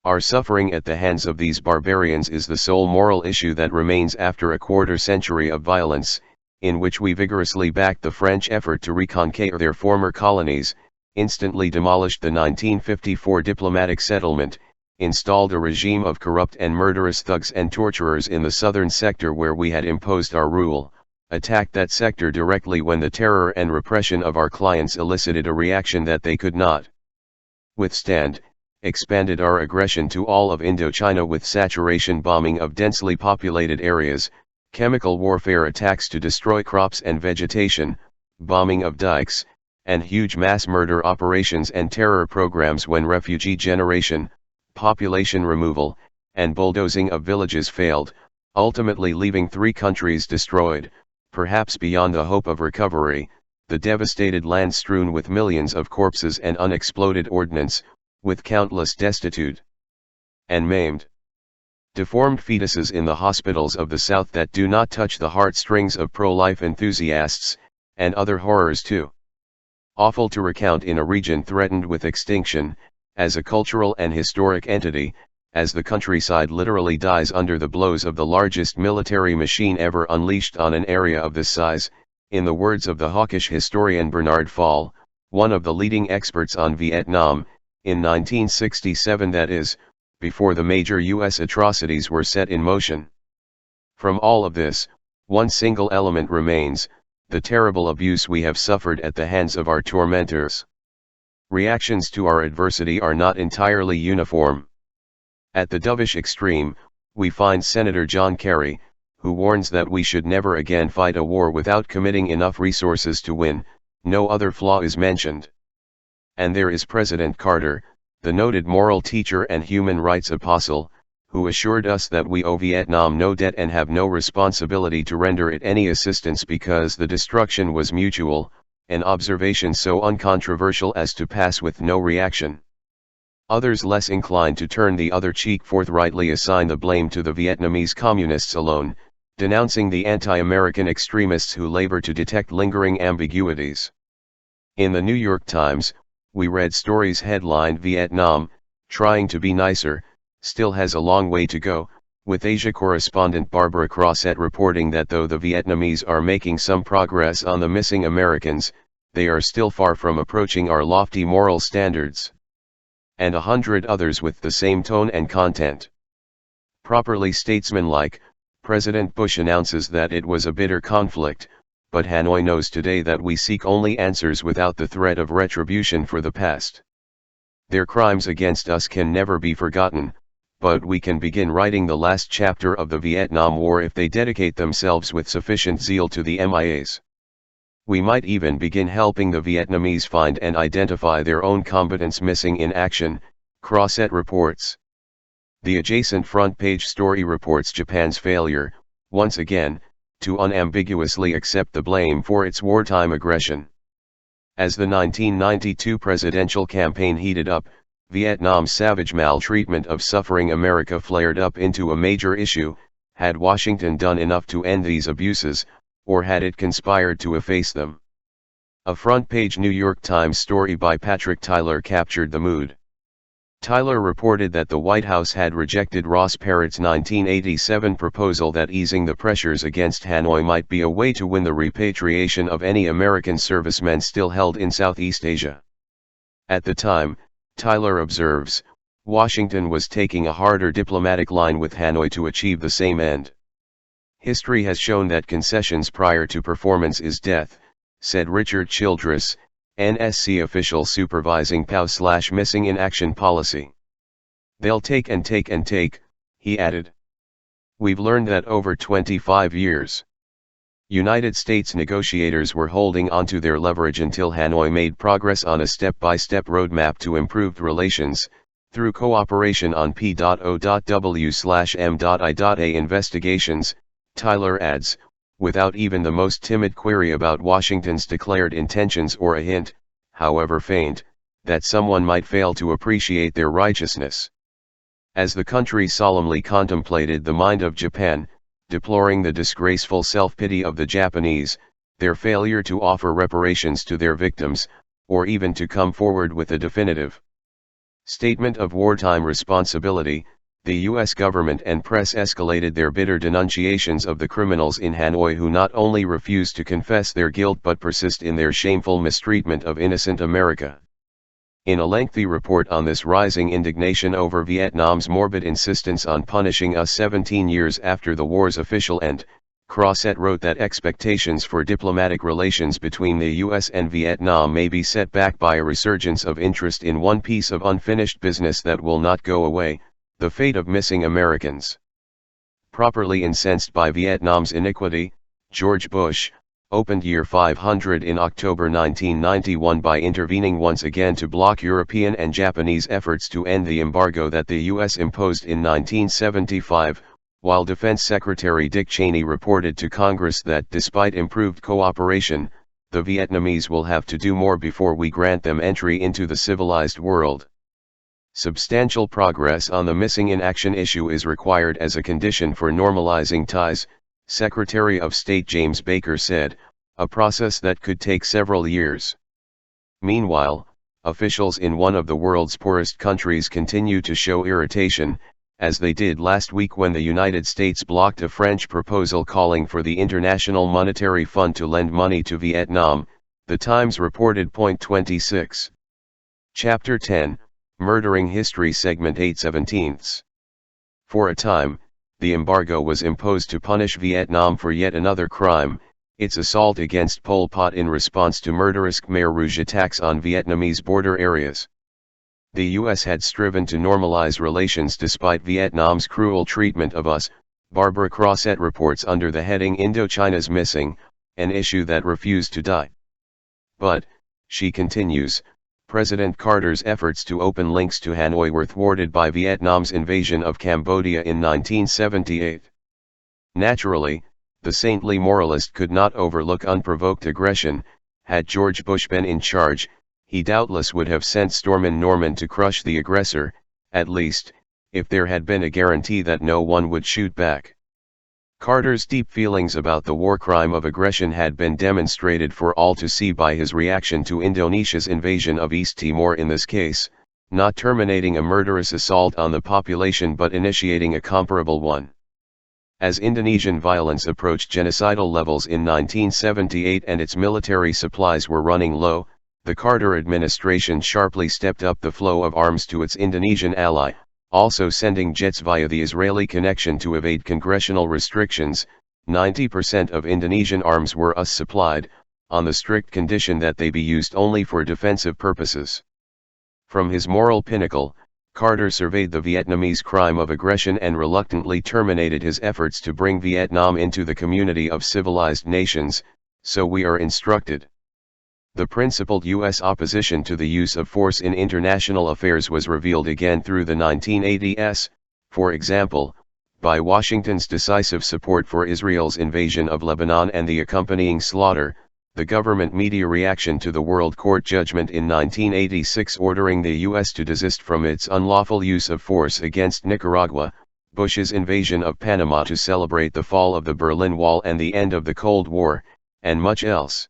Our suffering at the hands of these barbarians is the sole moral issue that remains after a quarter-century of violence, in which we vigorously backed the French effort to reconquer their former colonies, instantly demolished the 1954 diplomatic settlement, installed a regime of corrupt and murderous thugs and torturers in the southern sector where we had imposed our rule, attacked that sector directly when the terror and repression of our clients elicited a reaction that they could not withstand, expanded our aggression to all of Indochina with saturation bombing of densely populated areas, chemical warfare attacks to destroy crops and vegetation, bombing of dikes, and huge mass murder operations and terror programs when refugee generation, population removal, and bulldozing of villages failed, ultimately leaving 3 countries destroyed, perhaps beyond the hope of recovery, the devastated land strewn with millions of corpses and unexploded ordnance, with countless destitute and maimed, deformed fetuses in the hospitals of the South that do not touch the heartstrings of pro-life enthusiasts, and other horrors too awful to recount in a region threatened with extinction, as a cultural and historic entity, as the countryside literally dies under the blows of the largest military machine ever unleashed on an area of this size, in the words of the hawkish historian Bernard Fall, one of the leading experts on Vietnam, in 1967, that is, before the major U.S. atrocities were set in motion. From all of this, one single element remains, the terrible abuse we have suffered at the hands of our tormentors. Reactions to our adversity are not entirely uniform. At the dovish extreme, we find Senator John Kerry, who warns that we should never again fight a war without committing enough resources to win. No other flaw is mentioned. And there is President Carter, the noted moral teacher and human rights apostle, who assured us that we owe Vietnam no debt and have no responsibility to render it any assistance because the destruction was mutual, an observation so uncontroversial as to pass with no reaction. Others less inclined to turn the other cheek forthrightly assign the blame to the Vietnamese communists alone, denouncing the anti-American extremists who labor to detect lingering ambiguities. In the New York Times, we read stories headlined "Vietnam, trying to be nicer, still has a long way to go," with Asia correspondent Barbara Crossett reporting that though the Vietnamese are making some progress on the missing Americans, they are still far from approaching our lofty moral standards. And 100 others with the same tone and content. Properly statesmanlike, President Bush announces that it was a bitter conflict, but Hanoi knows today that we seek only answers without the threat of retribution for the past. Their crimes against us can never be forgotten, but we can begin writing the last chapter of the Vietnam War if they dedicate themselves with sufficient zeal to the MIAs. We might even begin helping the Vietnamese find and identify their own combatants missing in action, Crossett reports. The adjacent front page story reports Japan's failure, once again, to unambiguously accept the blame for its wartime aggression. As the 1992 presidential campaign heated up, Vietnam's savage maltreatment of suffering America flared up into a major issue. Had Washington done enough to end these abuses, or had it conspired to efface them? A front-page New York Times story by Patrick Tyler captured the mood. Tyler reported that the White House had rejected Ross Perot's 1987 proposal that easing the pressures against Hanoi might be a way to win the repatriation of any American servicemen still held in Southeast Asia. At the time, Tyler observes, Washington was taking a harder diplomatic line with Hanoi to achieve the same end. History has shown that concessions prior to performance is death, said Richard Childress, NSC official supervising POW/missing in action policy. They'll take and take and take, he added. We've learned that over 25 years. United States negotiators were holding onto their leverage until Hanoi made progress on a step-by-step roadmap to improved relations, through cooperation on P.O.W/M.I.A. investigations, Tyler adds, without even the most timid query about Washington's declared intentions or a hint, however faint, that someone might fail to appreciate their righteousness. As the country solemnly contemplated the mind of Japan, deploring the disgraceful self-pity of the Japanese, their failure to offer reparations to their victims, or even to come forward with a definitive Statement of wartime responsibility. The U.S. government and press escalated their bitter denunciations of the criminals in Hanoi who not only refuse to confess their guilt but persist in their shameful mistreatment of innocent America. In a lengthy report on this rising indignation over Vietnam's morbid insistence on punishing us 17 years after the war's official end, Crosset wrote that expectations for diplomatic relations between the U.S. and Vietnam may be set back by a resurgence of interest in one piece of unfinished business that will not go away, the fate of missing Americans. Properly incensed by Vietnam's iniquity, George Bush opened Year 500 in October 1991 by intervening once again to block European and Japanese efforts to end the embargo that the U.S. imposed in 1975, while Defense Secretary Dick Cheney reported to Congress that despite improved cooperation, the Vietnamese will have to do more before we grant them entry into the civilized world. Substantial progress on the missing in action issue is required as a condition for normalizing ties, Secretary of State James Baker said, a process that could take several years. Meanwhile, officials in one of the world's poorest countries continue to show irritation, as they did last week when the United States blocked a French proposal calling for the International Monetary Fund to lend money to Vietnam, The Times reported. Point 26. Chapter 10, Murdering History Segment 8/17. For a time, the embargo was imposed to punish Vietnam for yet another crime, its assault against Pol Pot in response to murderous Khmer Rouge attacks on Vietnamese border areas. The U.S. had striven to normalize relations despite Vietnam's cruel treatment of us, Barbara Crosset reports under the heading Indochina's Missing, an issue that refused to die. But, she continues, President Carter's efforts to open links to Hanoi were thwarted by Vietnam's invasion of Cambodia in 1978. Naturally, the saintly moralist could not overlook unprovoked aggression. Had George Bush been in charge, he doubtless would have sent Stormin Norman to crush the aggressor, at least, if there had been a guarantee that no one would shoot back. Carter's deep feelings about the war crime of aggression had been demonstrated for all to see by his reaction to Indonesia's invasion of East Timor in this case, not terminating a murderous assault on the population but initiating a comparable one. As Indonesian violence approached genocidal levels in 1978 and its military supplies were running low, the Carter administration sharply stepped up the flow of arms to its Indonesian ally, also sending jets via the Israeli connection to evade congressional restrictions. 90% of Indonesian arms were US supplied, on the strict condition that they be used only for defensive purposes. From his moral pinnacle, Carter surveyed the Vietnamese crime of aggression and reluctantly terminated his efforts to bring Vietnam into the community of civilized nations, so we are instructed. The principled U.S. opposition to the use of force in international affairs was revealed again through the 1980s, for example, by Washington's decisive support for Israel's invasion of Lebanon and the accompanying slaughter, the government media reaction to the World Court judgment in 1986 ordering the U.S. to desist from its unlawful use of force against Nicaragua, Bush's invasion of Panama to celebrate the fall of the Berlin Wall and the end of the Cold War, and much else.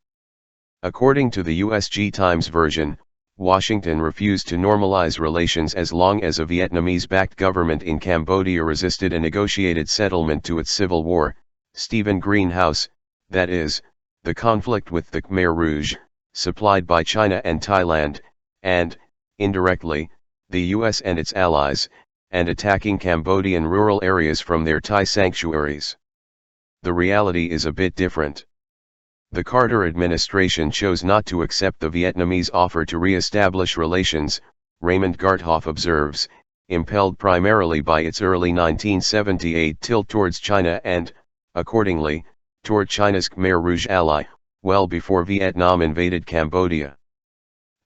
According to the USG Times version, Washington refused to normalize relations as long as a Vietnamese-backed government in Cambodia resisted a negotiated settlement to its civil war. Stephen Greenhouse, that is, the conflict with the Khmer Rouge, supplied by China and Thailand, and, indirectly, the US and its allies, and attacking Cambodian rural areas from their Thai sanctuaries. The reality is a bit different. The Carter administration chose not to accept the Vietnamese offer to re-establish relations, Raymond Garthoff observes, impelled primarily by its early 1978 tilt towards China and, accordingly, toward China's Khmer Rouge ally, well before Vietnam invaded Cambodia.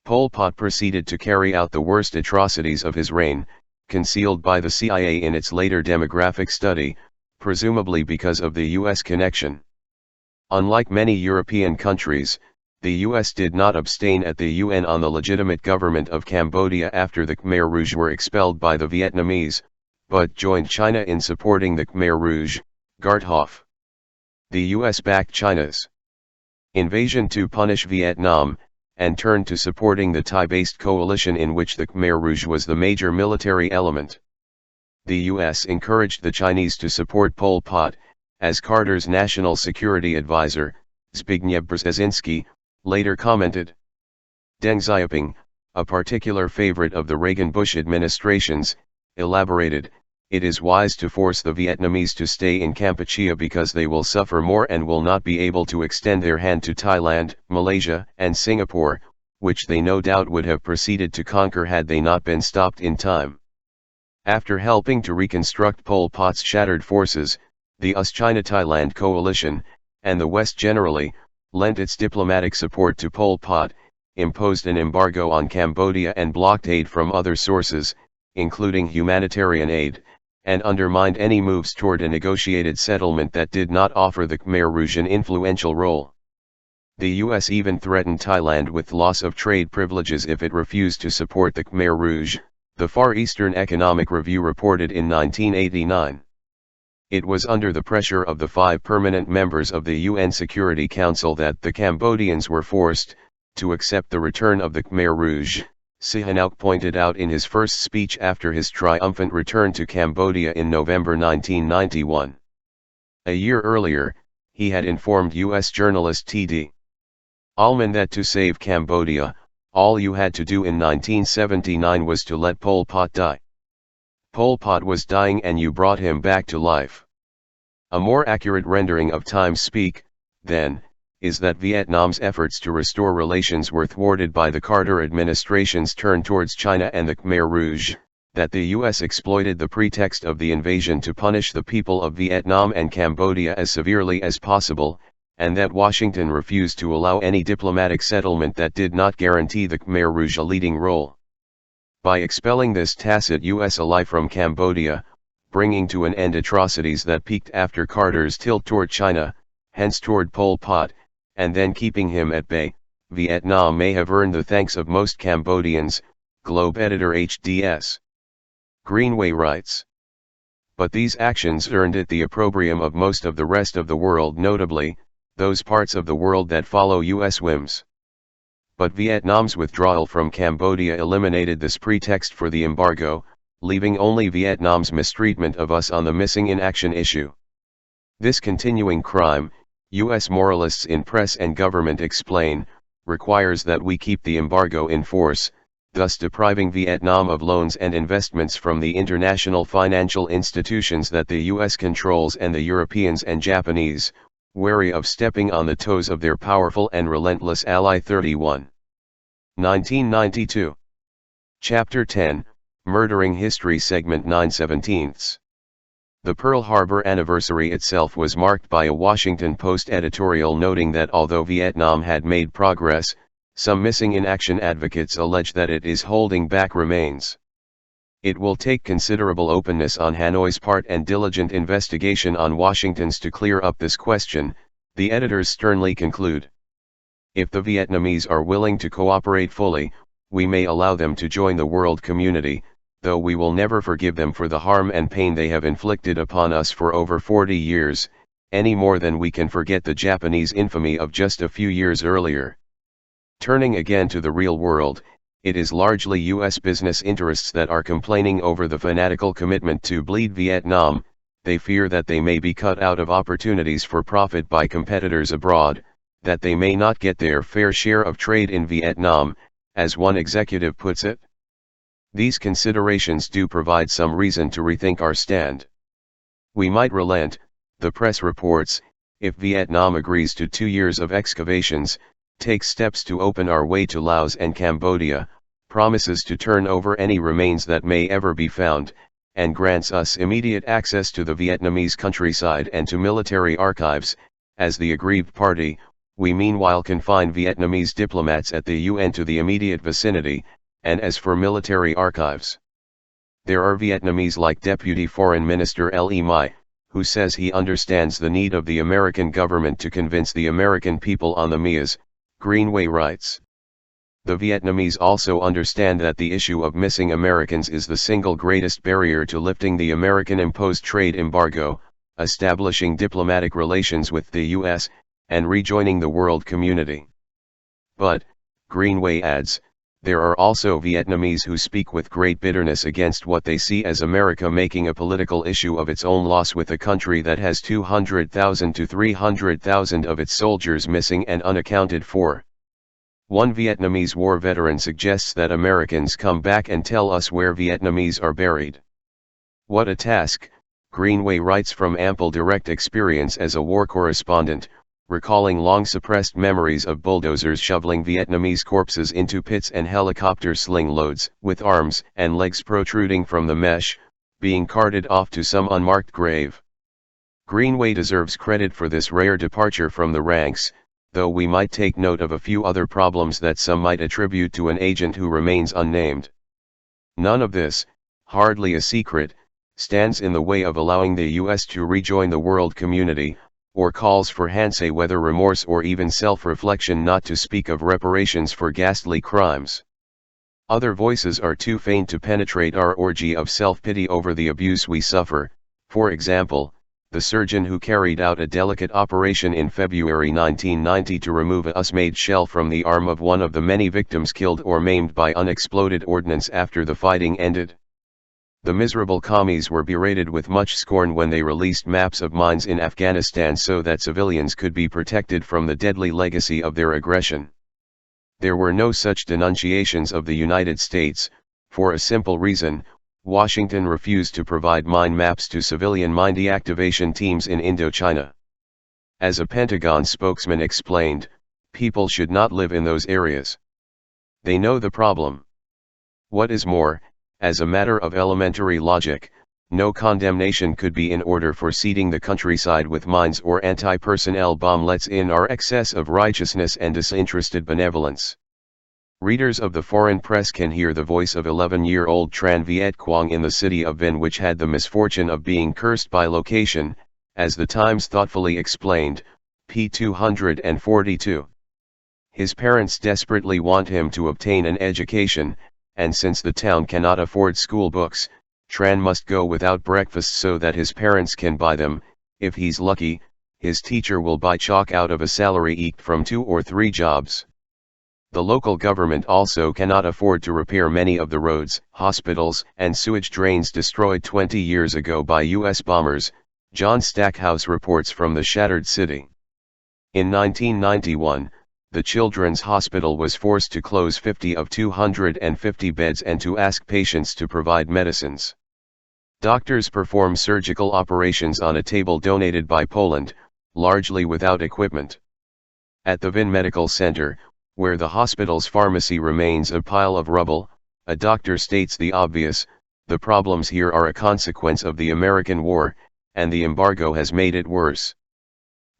Pol Pot proceeded to carry out the worst atrocities of his reign, concealed by the CIA in its later demographic study, presumably because of the U.S. connection. Unlike many European countries, the U.S. did not abstain at the UN on the legitimate government of Cambodia after the Khmer Rouge were expelled by the Vietnamese, but joined China in supporting the Khmer Rouge, Garthoff. The U.S. backed China's invasion to punish Vietnam, and turned to supporting the Thai-based coalition in which the Khmer Rouge was the major military element. The US encouraged the Chinese to support Pol Pot, as Carter's national security advisor, Zbigniew Brzezinski, later commented. Deng Xiaoping, a particular favorite of the Reagan-Bush administrations, elaborated, "It is wise to force the Vietnamese to stay in Kampuchea because they will suffer more and will not be able to extend their hand to Thailand, Malaysia, and Singapore, which they no doubt would have proceeded to conquer had they not been stopped in time." After helping to reconstruct Pol Pot's shattered forces, the US-China-Thailand coalition, and the West generally, lent its diplomatic support to Pol Pot, imposed an embargo on Cambodia and blocked aid from other sources, including humanitarian aid, and undermined any moves toward a negotiated settlement that did not offer the Khmer Rouge an influential role. The US even threatened Thailand with loss of trade privileges if it refused to support the Khmer Rouge, the Far Eastern Economic Review reported in 1989. It was under the pressure of the 5 permanent members of the UN Security Council that the Cambodians were forced to accept the return of the Khmer Rouge, Sihanouk pointed out in his first speech after his triumphant return to Cambodia in November 1991. A year earlier, he had informed US journalist T.D. Allman that to save Cambodia, all you had to do in 1979 was to let Pol Pot die. Pol Pot was dying and you brought him back to life. A more accurate rendering of Times speak, then, is that Vietnam's efforts to restore relations were thwarted by the Carter administration's turn towards China and the Khmer Rouge, that the US exploited the pretext of the invasion to punish the people of Vietnam and Cambodia as severely as possible, and that Washington refused to allow any diplomatic settlement that did not guarantee the Khmer Rouge a leading role. By expelling this tacit US ally from Cambodia, bringing to an end atrocities that peaked after Carter's tilt toward China, hence toward Pol Pot, and then keeping him at bay, Vietnam may have earned the thanks of most Cambodians, Globe editor H.D.S. Greenway writes. But these actions earned it the opprobrium of most of the rest of the world, notably, those parts of the world that follow US whims. But Vietnam's withdrawal from Cambodia eliminated this pretext for the embargo, leaving only Vietnam's mistreatment of us on the missing in action issue. This continuing crime, US moralists in press and government explain, requires that we keep the embargo in force, thus depriving Vietnam of loans and investments from the international financial institutions that the US controls and the Europeans and Japanese, wary of stepping on the toes of their powerful and relentless ally. 31. 1992. Chapter 10, Murdering History Segment 9/17. The Pearl Harbor anniversary itself was marked by a Washington Post editorial noting that although Vietnam had made progress, some missing in action advocates allege that it is holding back remains. It will take considerable openness on Hanoi's part and diligent investigation on Washington's to clear up this question, the editors sternly conclude. If the Vietnamese are willing to cooperate fully, we may allow them to join the world community, though we will never forgive them for the harm and pain they have inflicted upon us for over 40 years, any more than we can forget the Japanese infamy of just a few years earlier. Turning again to the real world, it is largely US business interests that are complaining over the fanatical commitment to bleed Vietnam. They fear that they may be cut out of opportunities for profit by competitors abroad, that they may not get their fair share of trade in Vietnam, as one executive puts it. These considerations do provide some reason to rethink our stand. We might relent, the press reports, if Vietnam agrees to 2 years of excavations, takes steps to open our way to Laos and Cambodia, promises to turn over any remains that may ever be found, and grants us immediate access to the Vietnamese countryside and to military archives. As the aggrieved party, we meanwhile confine Vietnamese diplomats at the UN to the immediate vicinity, and as for military archives, there are Vietnamese like Deputy Foreign Minister Le Mai, who says he understands the need of the American government to convince the American people on the Mias, Greenway writes. The Vietnamese also understand that the issue of missing Americans is the single greatest barrier to lifting the American-imposed trade embargo, establishing diplomatic relations with the US, and rejoining the world community. But, Greenway adds, there are also Vietnamese who speak with great bitterness against what they see as America making a political issue of its own loss with a country that has 200,000 to 300,000 of its soldiers missing and unaccounted for. One Vietnamese war veteran suggests that Americans come back and tell us where Vietnamese are buried. What a task, Greenway writes from ample direct experience as a war correspondent, recalling long-suppressed memories of bulldozers shoveling Vietnamese corpses into pits and helicopter sling loads, with arms and legs protruding from the mesh, being carted off to some unmarked grave. Greenway deserves credit for this rare departure from the ranks, though we might take note of a few other problems that some might attribute to an agent who remains unnamed. None of this, hardly a secret, stands in the way of allowing the U.S. to rejoin the world community, or calls for whether remorse or even self-reflection, not to speak of reparations for ghastly crimes. Other voices are too faint to penetrate our orgy of self-pity over the abuse we suffer. For example, the surgeon who carried out a delicate operation in February 1990 to remove a US-made shell from the arm of one of the many victims killed or maimed by unexploded ordnance after the fighting ended. The miserable commies were berated with much scorn when they released maps of mines in Afghanistan so that civilians could be protected from the deadly legacy of their aggression. There were no such denunciations of the United States, for a simple reason: Washington refused to provide mine maps to civilian mine deactivation teams in Indochina. As a Pentagon spokesman explained, people should not live in those areas. They know the problem. What is more, as a matter of elementary logic, no condemnation could be in order for seeding the countryside with mines or anti-personnel bomblets in our excess of righteousness and disinterested benevolence. Readers of the foreign press can hear the voice of 11-year-old Tran Viet Quang in the city of Vinh, which had the misfortune of being cursed by location, as the Times thoughtfully explained, p. 242. His parents desperately want him to obtain an education, and since the town cannot afford school books, Tran must go without breakfast so that his parents can buy them. If he's lucky, his teacher will buy chalk out of a salary eked from 2 or 3 jobs. The local government also cannot afford to repair many of the roads, hospitals, and sewage drains destroyed 20 years ago by U.S. bombers, John Stackhouse reports from the shattered city. In 1991, the Children's Hospital was forced to close 50 of 250 beds and to ask patients to provide medicines. Doctors perform surgical operations on a table donated by Poland, largely without equipment. At the Vinh Medical Center, where the hospital's pharmacy remains a pile of rubble, a doctor states the obvious: the problems here are a consequence of the American war, and the embargo has made it worse.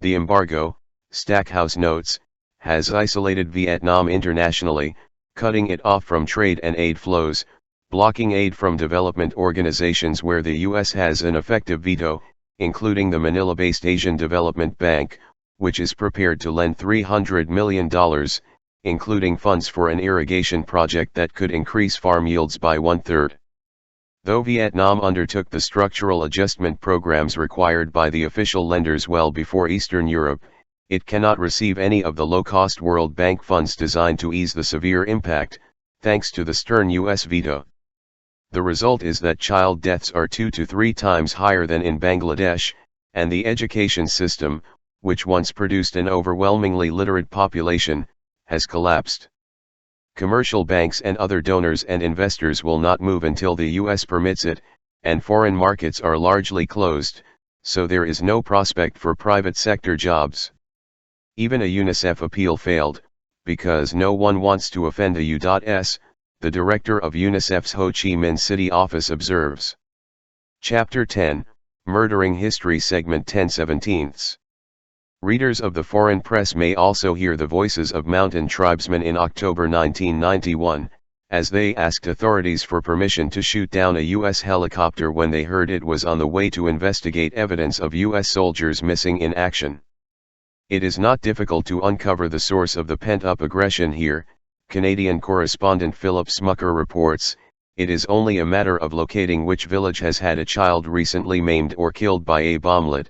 The embargo, Stackhouse notes, has isolated Vietnam internationally, cutting it off from trade and aid flows, blocking aid from development organizations where the U.S. has an effective veto, including the Manila-based Asian Development Bank, which is prepared to lend $300 million, including funds for an irrigation project that could increase farm yields by 1/3. Though Vietnam undertook the structural adjustment programs required by the official lenders well before Eastern Europe, it cannot receive any of the low-cost World Bank funds designed to ease the severe impact, thanks to the stern U.S. veto. The result is that child deaths are 2 to 3 times higher than in Bangladesh, and the education system, which once produced an overwhelmingly literate population, has collapsed. Commercial banks and other donors and investors will not move until the U.S. permits it, and foreign markets are largely closed, so there is no prospect for private sector jobs. Even a UNICEF appeal failed, because no one wants to offend the U.S., the director of UNICEF's Ho Chi Minh City office observes. Chapter 10, Murdering History Segment 10/17. Readers of the foreign press may also hear the voices of mountain tribesmen in October 1991, as they asked authorities for permission to shoot down a U.S. helicopter when they heard it was on the way to investigate evidence of U.S. soldiers missing in action. It is not difficult to uncover the source of the pent-up aggression here, Canadian correspondent Philip Smucker reports. It is only a matter of locating which village has had a child recently maimed or killed by a bomblet,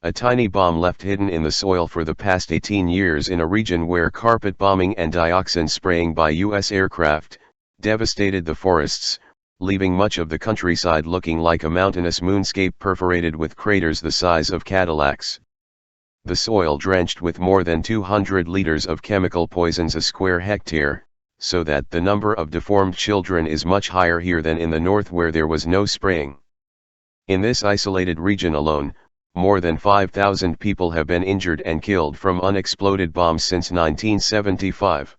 A tiny bomb left hidden in the soil for the past 18 years in a region where carpet bombing and dioxin spraying by U.S. aircraft devastated the forests, leaving much of the countryside looking like a mountainous moonscape perforated with craters the size of Cadillacs. The soil drenched with more than 200 liters of chemical poisons a square hectare, so that the number of deformed children is much higher here than in the north where there was no spraying. In this isolated region alone, more than 5,000 people have been injured and killed from unexploded bombs since 1975.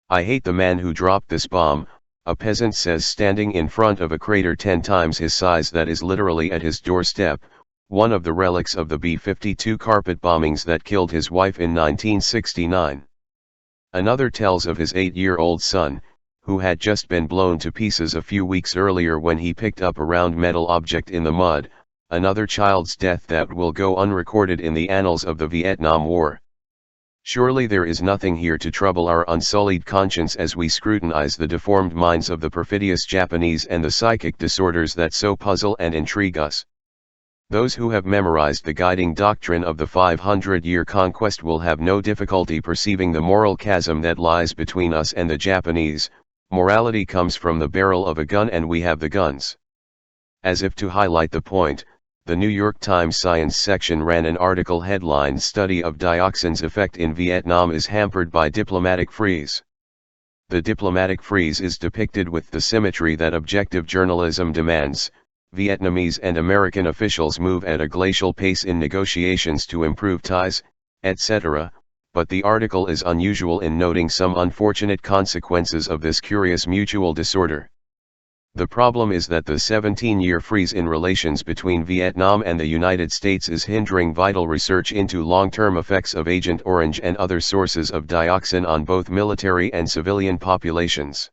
I hate the man who dropped this bomb, a peasant says standing in front of a crater 10 times his size that is literally at his doorstep, one of the relics of the B-52 carpet bombings that killed his wife in 1969. Another tells of his 8-year-old son, who had just been blown to pieces a few weeks earlier when he picked up a round metal object in the mud, another child's death that will go unrecorded in the annals of the Vietnam War. Surely there is nothing here to trouble our unsullied conscience as we scrutinize the deformed minds of the perfidious Japanese and the psychic disorders that so puzzle and intrigue us. Those who have memorized the guiding doctrine of the 500-year conquest will have no difficulty perceiving the moral chasm that lies between us and the Japanese. Morality comes from the barrel of a gun and we have the guns. As if to highlight the point, the New York Times Science section ran an article headlined "Study of Dioxin's Effect in Vietnam is Hampered by Diplomatic Freeze." The diplomatic freeze is depicted with the symmetry that objective journalism demands. Vietnamese and American officials move at a glacial pace in negotiations to improve ties, etc., but the article is unusual in noting some unfortunate consequences of this curious mutual disorder. The problem is that the 17-year freeze in relations between Vietnam and the United States is hindering vital research into long-term effects of Agent Orange and other sources of dioxin on both military and civilian populations.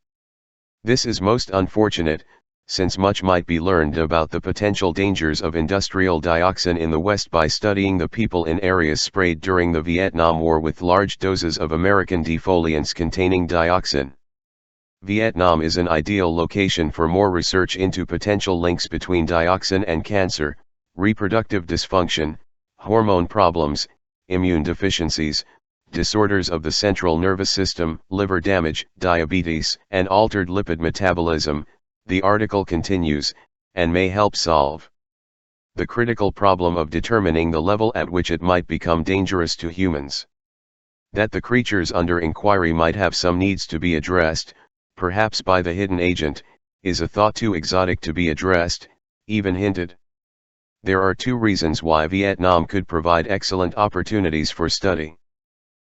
This is most unfortunate, since much might be learned about the potential dangers of industrial dioxin in the West by studying the people in areas sprayed during the Vietnam War with large doses of American defoliants containing dioxin. Vietnam is an ideal location for more research into potential links between dioxin and cancer, reproductive dysfunction, hormone problems, immune deficiencies, disorders of the central nervous system, liver damage, diabetes, and altered lipid metabolism, the article continues, and may help solve the critical problem of determining the level at which it might become dangerous to humans. That the creatures under inquiry might have some needs to be addressed, perhaps by the hidden agent, is a thought too exotic to be addressed, even hinted. There are 2 reasons why Vietnam could provide excellent opportunities for study.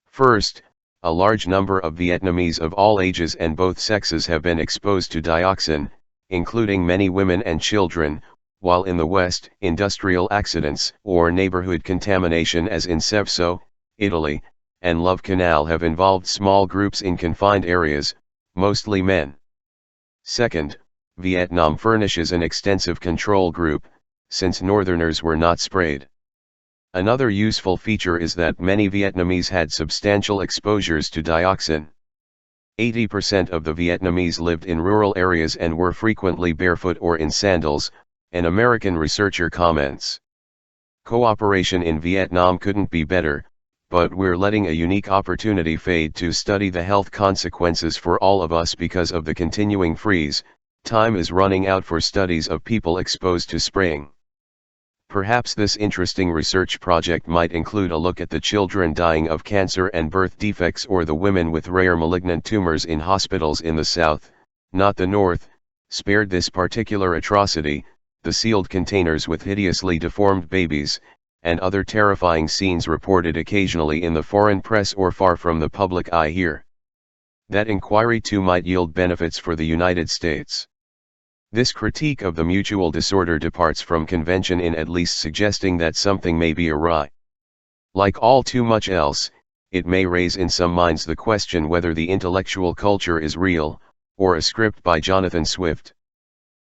First, a large number of Vietnamese of all ages and both sexes have been exposed to dioxin, including many women and children, while in the West, industrial accidents or neighborhood contamination as in Sevso, Italy, and Love Canal have involved small groups in confined areas, mostly men. Second, Vietnam furnishes an extensive control group, since Northerners were not sprayed. Another useful feature is that many Vietnamese had substantial exposures to dioxin. 80% of the Vietnamese lived in rural areas and were frequently barefoot or in sandals, an American researcher comments. Cooperation in Vietnam couldn't be better, but we're letting a unique opportunity fade to study the health consequences for all of us because of the continuing freeze. Time is running out for studies of people exposed to spraying. Perhaps this interesting research project might include a look at the children dying of cancer and birth defects or the women with rare malignant tumors in hospitals in the South, not the North, spared this particular atrocity, the sealed containers with hideously deformed babies, and other terrifying scenes reported occasionally in the foreign press or far from the public eye here. That inquiry too might yield benefits for the United States. This critique of the mutual disorder departs from convention in at least suggesting that something may be awry. Like all too much else, it may raise in some minds the question whether the intellectual culture is real, or a script by Jonathan Swift.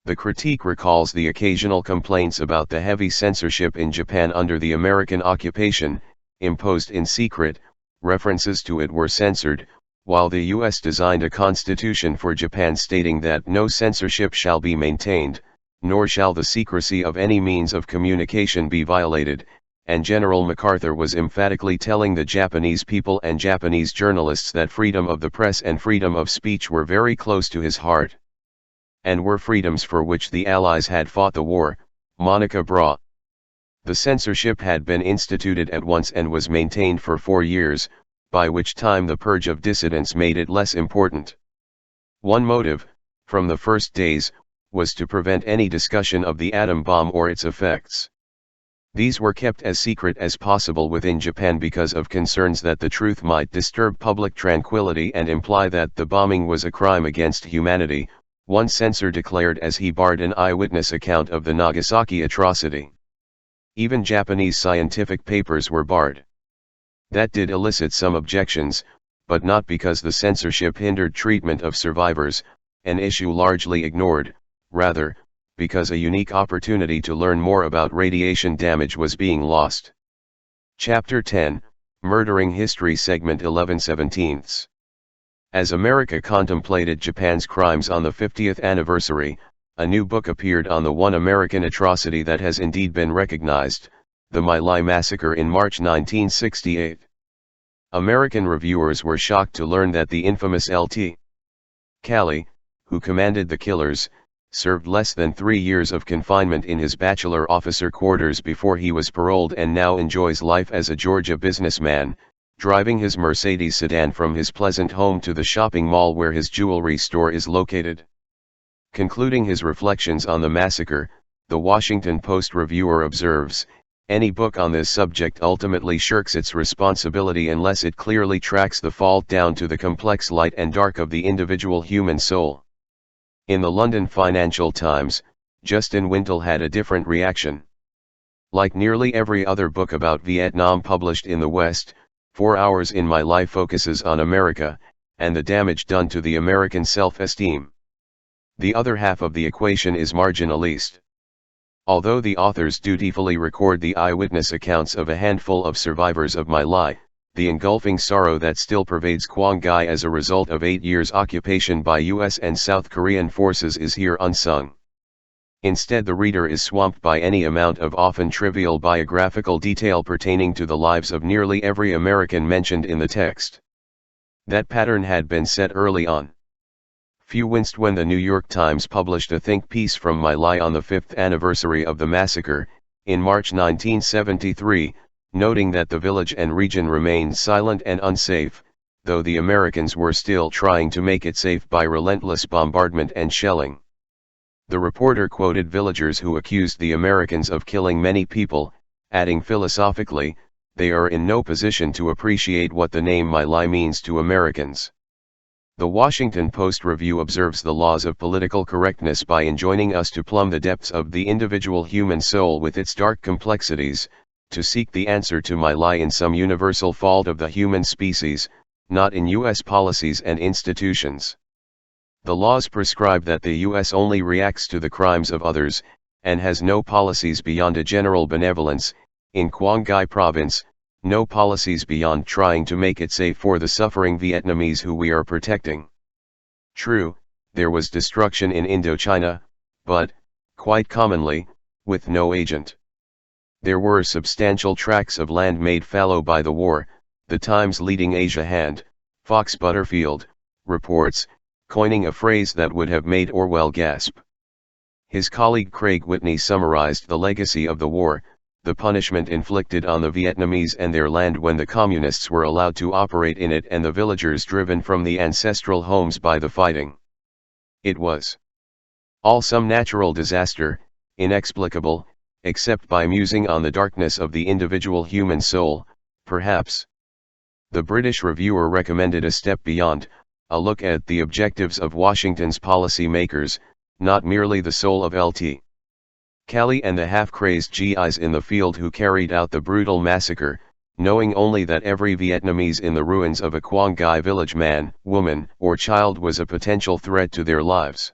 The critique recalls the occasional complaints about the heavy censorship in Japan under the American occupation, imposed in secret. References to it were censored, while the U.S. designed a constitution for Japan stating that no censorship shall be maintained, nor shall the secrecy of any means of communication be violated, and General MacArthur was emphatically telling the Japanese people and Japanese journalists that freedom of the press and freedom of speech were very close to his heart, and were freedoms for which the Allies had fought the war. Monica Bra. The censorship had been instituted at once and was maintained for 4 years, by which time the purge of dissidents made it less important. One motive, from the first days, was to prevent any discussion of the atom bomb or its effects. These were kept as secret as possible within Japan because of concerns that the truth might disturb public tranquility and imply that the bombing was a crime against humanity, one censor declared as he barred an eyewitness account of the Nagasaki atrocity. Even Japanese scientific papers were barred. That did elicit some objections, but not because the censorship hindered treatment of survivors, an issue largely ignored, rather, because a unique opportunity to learn more about radiation damage was being lost. Chapter 10, Murdering History Segment 11/17. As America contemplated Japan's crimes on the 50th anniversary, a new book appeared on the one American atrocity that has indeed been recognized, the My Lai massacre in March 1968. American reviewers were shocked to learn that the infamous Lt. Cali, who commanded the killers, served less than 3 years of confinement in his bachelor officer quarters before he was paroled and now enjoys life as a Georgia businessman, driving his Mercedes sedan from his pleasant home to the shopping mall where his jewelry store is located. Concluding his reflections on the massacre, the Washington Post reviewer observes, "Any book on this subject ultimately shirks its responsibility unless it clearly tracks the fault down to the complex light and dark of the individual human soul." In the London Financial Times, Justin Wintle had a different reaction. Like nearly every other book about Vietnam published in the West, 4 Hours in My Life focuses on America, and the damage done to the American self-esteem. The other half of the equation is marginalist. Although the authors dutifully record the eyewitness accounts of a handful of survivors of My Lai, the engulfing sorrow that still pervades Quang-Gai as a result of 8 years' occupation by US and South Korean forces is here unsung. Instead, the reader is swamped by any amount of often trivial biographical detail pertaining to the lives of nearly every American mentioned in the text. That pattern had been set early on. Few winced when the New York Times published a think piece from My Lai on the 5th anniversary of the massacre, in March 1973, noting that the village and region remained silent and unsafe, though the Americans were still trying to make it safe by relentless bombardment and shelling. The reporter quoted villagers who accused the Americans of killing many people, adding philosophically, "They are in no position to appreciate what the name My Lai means to Americans." The Washington Post review observes the laws of political correctness by enjoining us to plumb the depths of the individual human soul with its dark complexities, to seek the answer to My Lai in some universal fault of the human species, not in U.S. policies and institutions. The laws prescribe that the U.S. only reacts to the crimes of others, and has no policies beyond a general benevolence. In Quang-Gai province, no policies beyond trying to make it safe for the suffering Vietnamese who we are protecting. True, there was destruction in Indochina, but, quite commonly, with no agent. There were substantial tracts of land made fallow by the war, the Times' leading Asia hand, Fox Butterfield, reports, coining a phrase that would have made Orwell gasp. His colleague Craig Whitney summarized the legacy of the war, the punishment inflicted on the Vietnamese and their land when the communists were allowed to operate in it and the villagers driven from the ancestral homes by the fighting. It was all some natural disaster, inexplicable, except by musing on the darkness of the individual human soul, perhaps. The British reviewer recommended a step beyond, a look at the objectives of Washington's policy makers, not merely the soul of Lt. Cali and the half-crazed GIs in the field who carried out the brutal massacre, knowing only that every Vietnamese in the ruins of a Quang-Gai village man, woman, or child was a potential threat to their lives.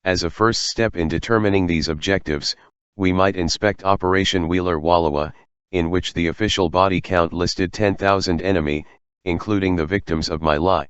As a first step in determining these objectives, we might inspect Operation Wheeler Wallowa, in which the official body count listed 10,000 enemy, including the victims of My Lai.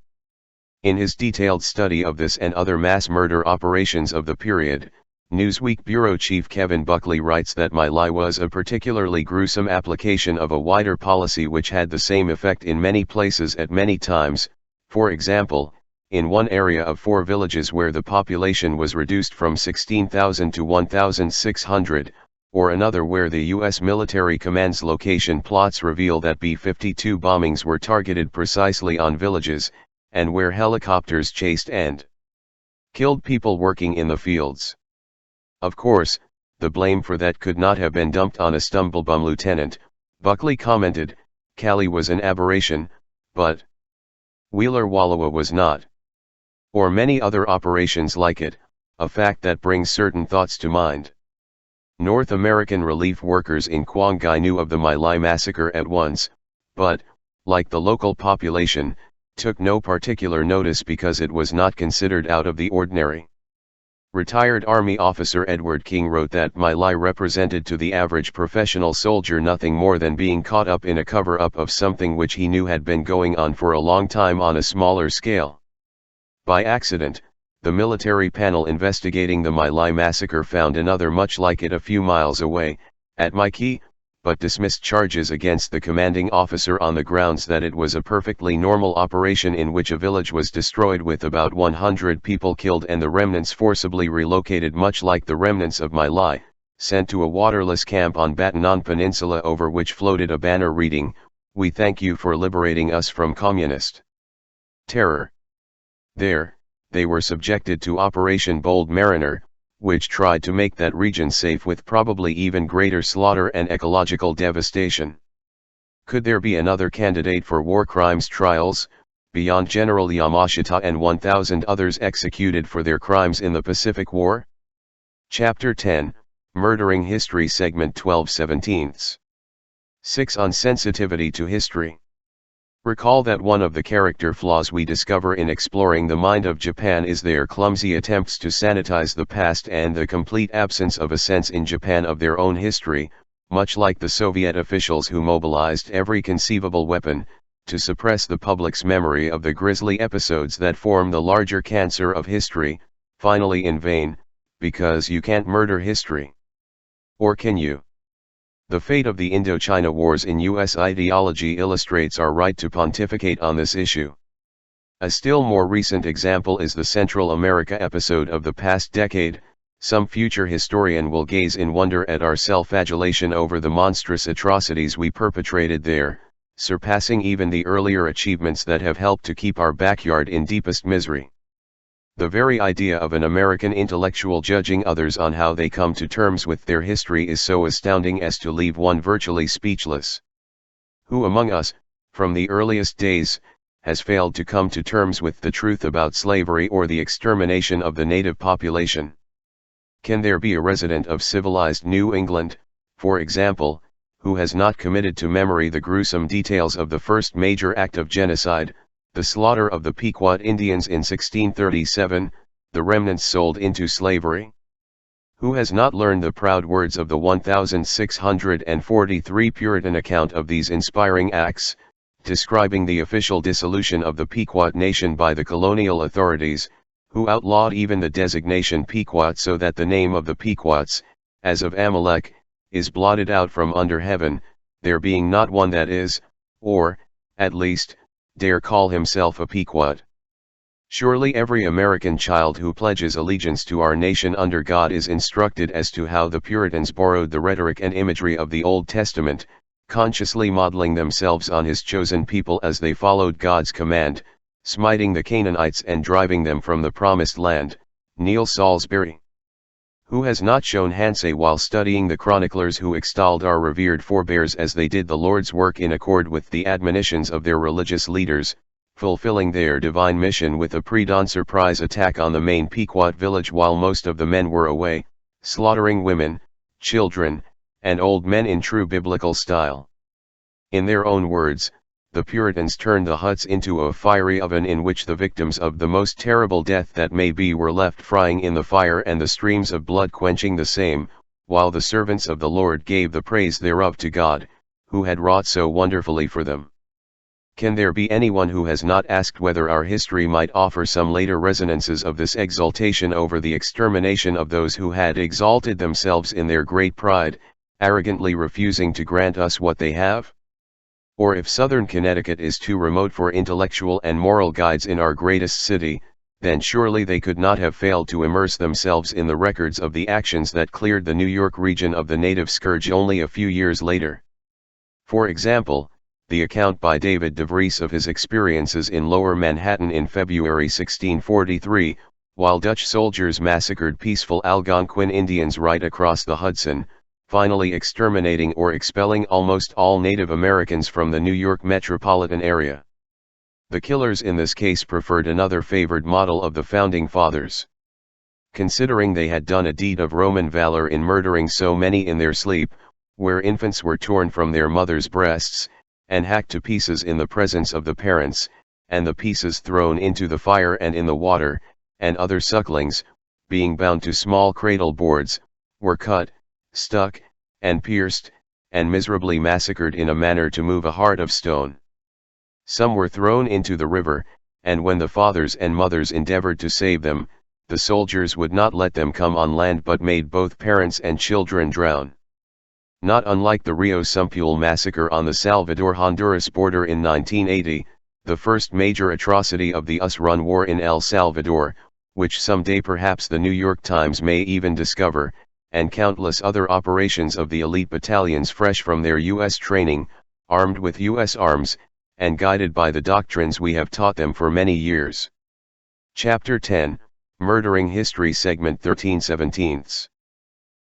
In his detailed study of this and other mass murder operations of the period, Newsweek bureau chief Kevin Buckley writes that My Lai was a particularly gruesome application of a wider policy which had the same effect in many places at many times. For example, in one area of 4 villages where the population was reduced from 16,000 to 1,600, or another where the U.S. military command's location plots reveal that B-52 bombings were targeted precisely on villages, and where helicopters chased and killed people working in the fields. Of course, the blame for that could not have been dumped on a stumblebum lieutenant. Buckley commented, Cali was an aberration, but Wheeler Wallowa was not. Or many other operations like it, a fact that brings certain thoughts to mind. North American relief workers in Quangai knew of the My Lai massacre at once, but, like the local population, took no particular notice because it was not considered out of the ordinary. Retired Army officer Edward King wrote that My Lai represented to the average professional soldier nothing more than being caught up in a cover-up of something which he knew had been going on for a long time on a smaller scale. By accident, the military panel investigating the My Lai massacre found another much like it a few miles away, at Maikee, but dismissed charges against the commanding officer on the grounds that it was a perfectly normal operation in which a village was destroyed with about 100 people killed and the remnants forcibly relocated, much like the remnants of My Lai, sent to a waterless camp on Batanon Peninsula over which floated a banner reading, "We thank you for liberating us from communist terror." There, they were subjected to Operation Bold Mariner, which tried to make that region safe with probably even greater slaughter and ecological devastation. Could there be another candidate for war crimes trials, beyond General Yamashita and 1,000 others executed for their crimes in the Pacific War? Chapter 10, Murdering History, Segment 12/17. 6 on Sensitivity to History. Recall that one of the character flaws we discover in exploring the mind of Japan is their clumsy attempts to sanitize the past and the complete absence of a sense in Japan of their own history, much like the Soviet officials who mobilized every conceivable weapon to suppress the public's memory of the grisly episodes that form the larger cancer of history, finally in vain, because you can't murder history. Or can you? The fate of the Indochina Wars in U.S. ideology illustrates our right to pontificate on this issue. A still more recent example is the Central America episode of the past decade. Some future historian will gaze in wonder at our self-flagellation over the monstrous atrocities we perpetrated there, surpassing even the earlier achievements that have helped to keep our backyard in deepest misery. The very idea of an American intellectual judging others on how they come to terms with their history is so astounding as to leave one virtually speechless. Who among us, from the earliest days, has failed to come to terms with the truth about slavery or the extermination of the native population? Can there be a resident of civilized New England, for example, who has not committed to memory the gruesome details of the first major act of genocide, the slaughter of the Pequot Indians in 1637, the remnants sold into slavery? Who has not learned the proud words of the 1643 Puritan account of these inspiring acts, describing the official dissolution of the Pequot nation by the colonial authorities, who outlawed even the designation Pequot so that the name of the Pequots, as of Amalek, is blotted out from under heaven, there being not one that is, or, at least, dare call himself a Pequot? Surely every American child who pledges allegiance to our nation under God is instructed as to how the Puritans borrowed the rhetoric and imagery of the Old Testament, consciously modeling themselves on His chosen people as they followed God's command, smiting the Canaanites and driving them from the Promised Land. Neil Salisbury. Who has not shown Hansay while studying the chroniclers who extolled our revered forebears as they did the Lord's work in accord with the admonitions of their religious leaders, fulfilling their divine mission with a pre-dawn surprise attack on the main Pequot village while most of the men were away, slaughtering women, children, and old men in true biblical style? In their own words, the Puritans turned the huts into a fiery oven in which the victims of the most terrible death that may be were left frying in the fire and the streams of blood quenching the same, while the servants of the Lord gave the praise thereof to God, who had wrought so wonderfully for them. Can there be anyone who has not asked whether our history might offer some later resonances of this exultation over the extermination of those who had exalted themselves in their great pride, arrogantly refusing to grant us what they have? Or if southern Connecticut is too remote for intellectual and moral guides in our greatest city, then surely they could not have failed to immerse themselves in the records of the actions that cleared the New York region of the native scourge only a few years later. For example, the account by David de Vries of his experiences in Lower Manhattan in February 1643, while Dutch soldiers massacred peaceful Algonquin Indians right across the Hudson, finally exterminating or expelling almost all Native Americans from the New York metropolitan area. The killers in this case preferred another favored model of the Founding Fathers. Considering they had done a deed of Roman valor in murdering so many in their sleep, where infants were torn from their mothers' breasts, and hacked to pieces in the presence of the parents, and the pieces thrown into the fire and in the water, and other sucklings, being bound to small cradle boards, were cut, stuck, and pierced, and miserably massacred in a manner to move a heart of stone. Some were thrown into the river, and when the fathers and mothers endeavored to save them, the soldiers would not let them come on land but made both parents and children drown. Not unlike the Rio Sumpul massacre on the Salvador-Honduras border in 1980, the first major atrocity of the US-run war in El Salvador, which someday perhaps the New York Times may even discover, and countless other operations of the elite battalions fresh from their US training, armed with US arms, and guided by the doctrines we have taught them for many years. Chapter 10, Murdering History Segment 13/17.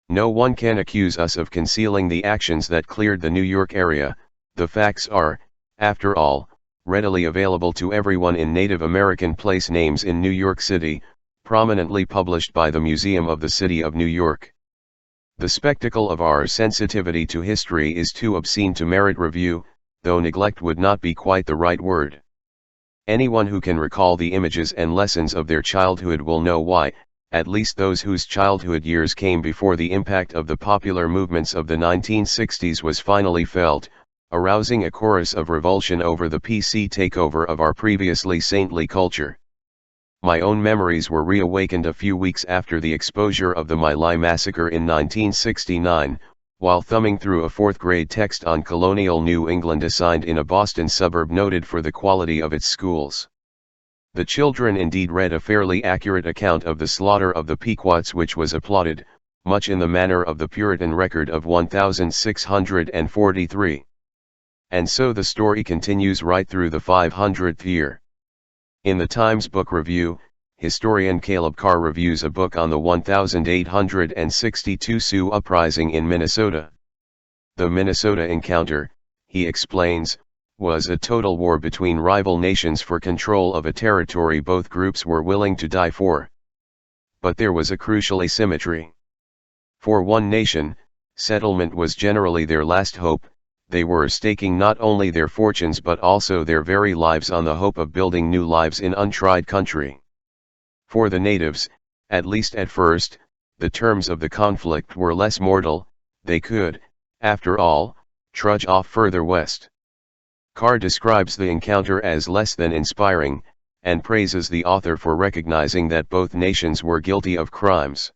No one can accuse us of concealing the actions that cleared the New York area. The facts are, after all, readily available to everyone in Native American place names in New York City, prominently published by the Museum of the City of New York. The spectacle of our sensitivity to history is too obscene to merit review, though neglect would not be quite the right word. Anyone who can recall the images and lessons of their childhood will know why, at least those whose childhood years came before the impact of the popular movements of the 1960s was finally felt, arousing a chorus of revulsion over the PC takeover of our previously saintly culture. My own memories were reawakened a few weeks after the exposure of the My Lai massacre in 1969, while thumbing through a fourth-grade text on colonial New England assigned in a Boston suburb noted for the quality of its schools. The children indeed read a fairly accurate account of the slaughter of the Pequots, which was applauded, much in the manner of the Puritan record of 1643. And so the story continues right through the 500th year. In the Times Book Review, historian Caleb Carr reviews a book on the 1862 Sioux Uprising in Minnesota. The Minnesota encounter, he explains, was a total war between rival nations for control of a territory both groups were willing to die for. But there was a crucial asymmetry. For one nation, settlement was generally their last hope. They were staking not only their fortunes but also their very lives on the hope of building new lives in untried country. For the natives, at least at first, the terms of the conflict were less mortal. They could, after all, trudge off further west. Carr describes the encounter as less than inspiring, and praises the author for recognizing that both nations were guilty of crimes.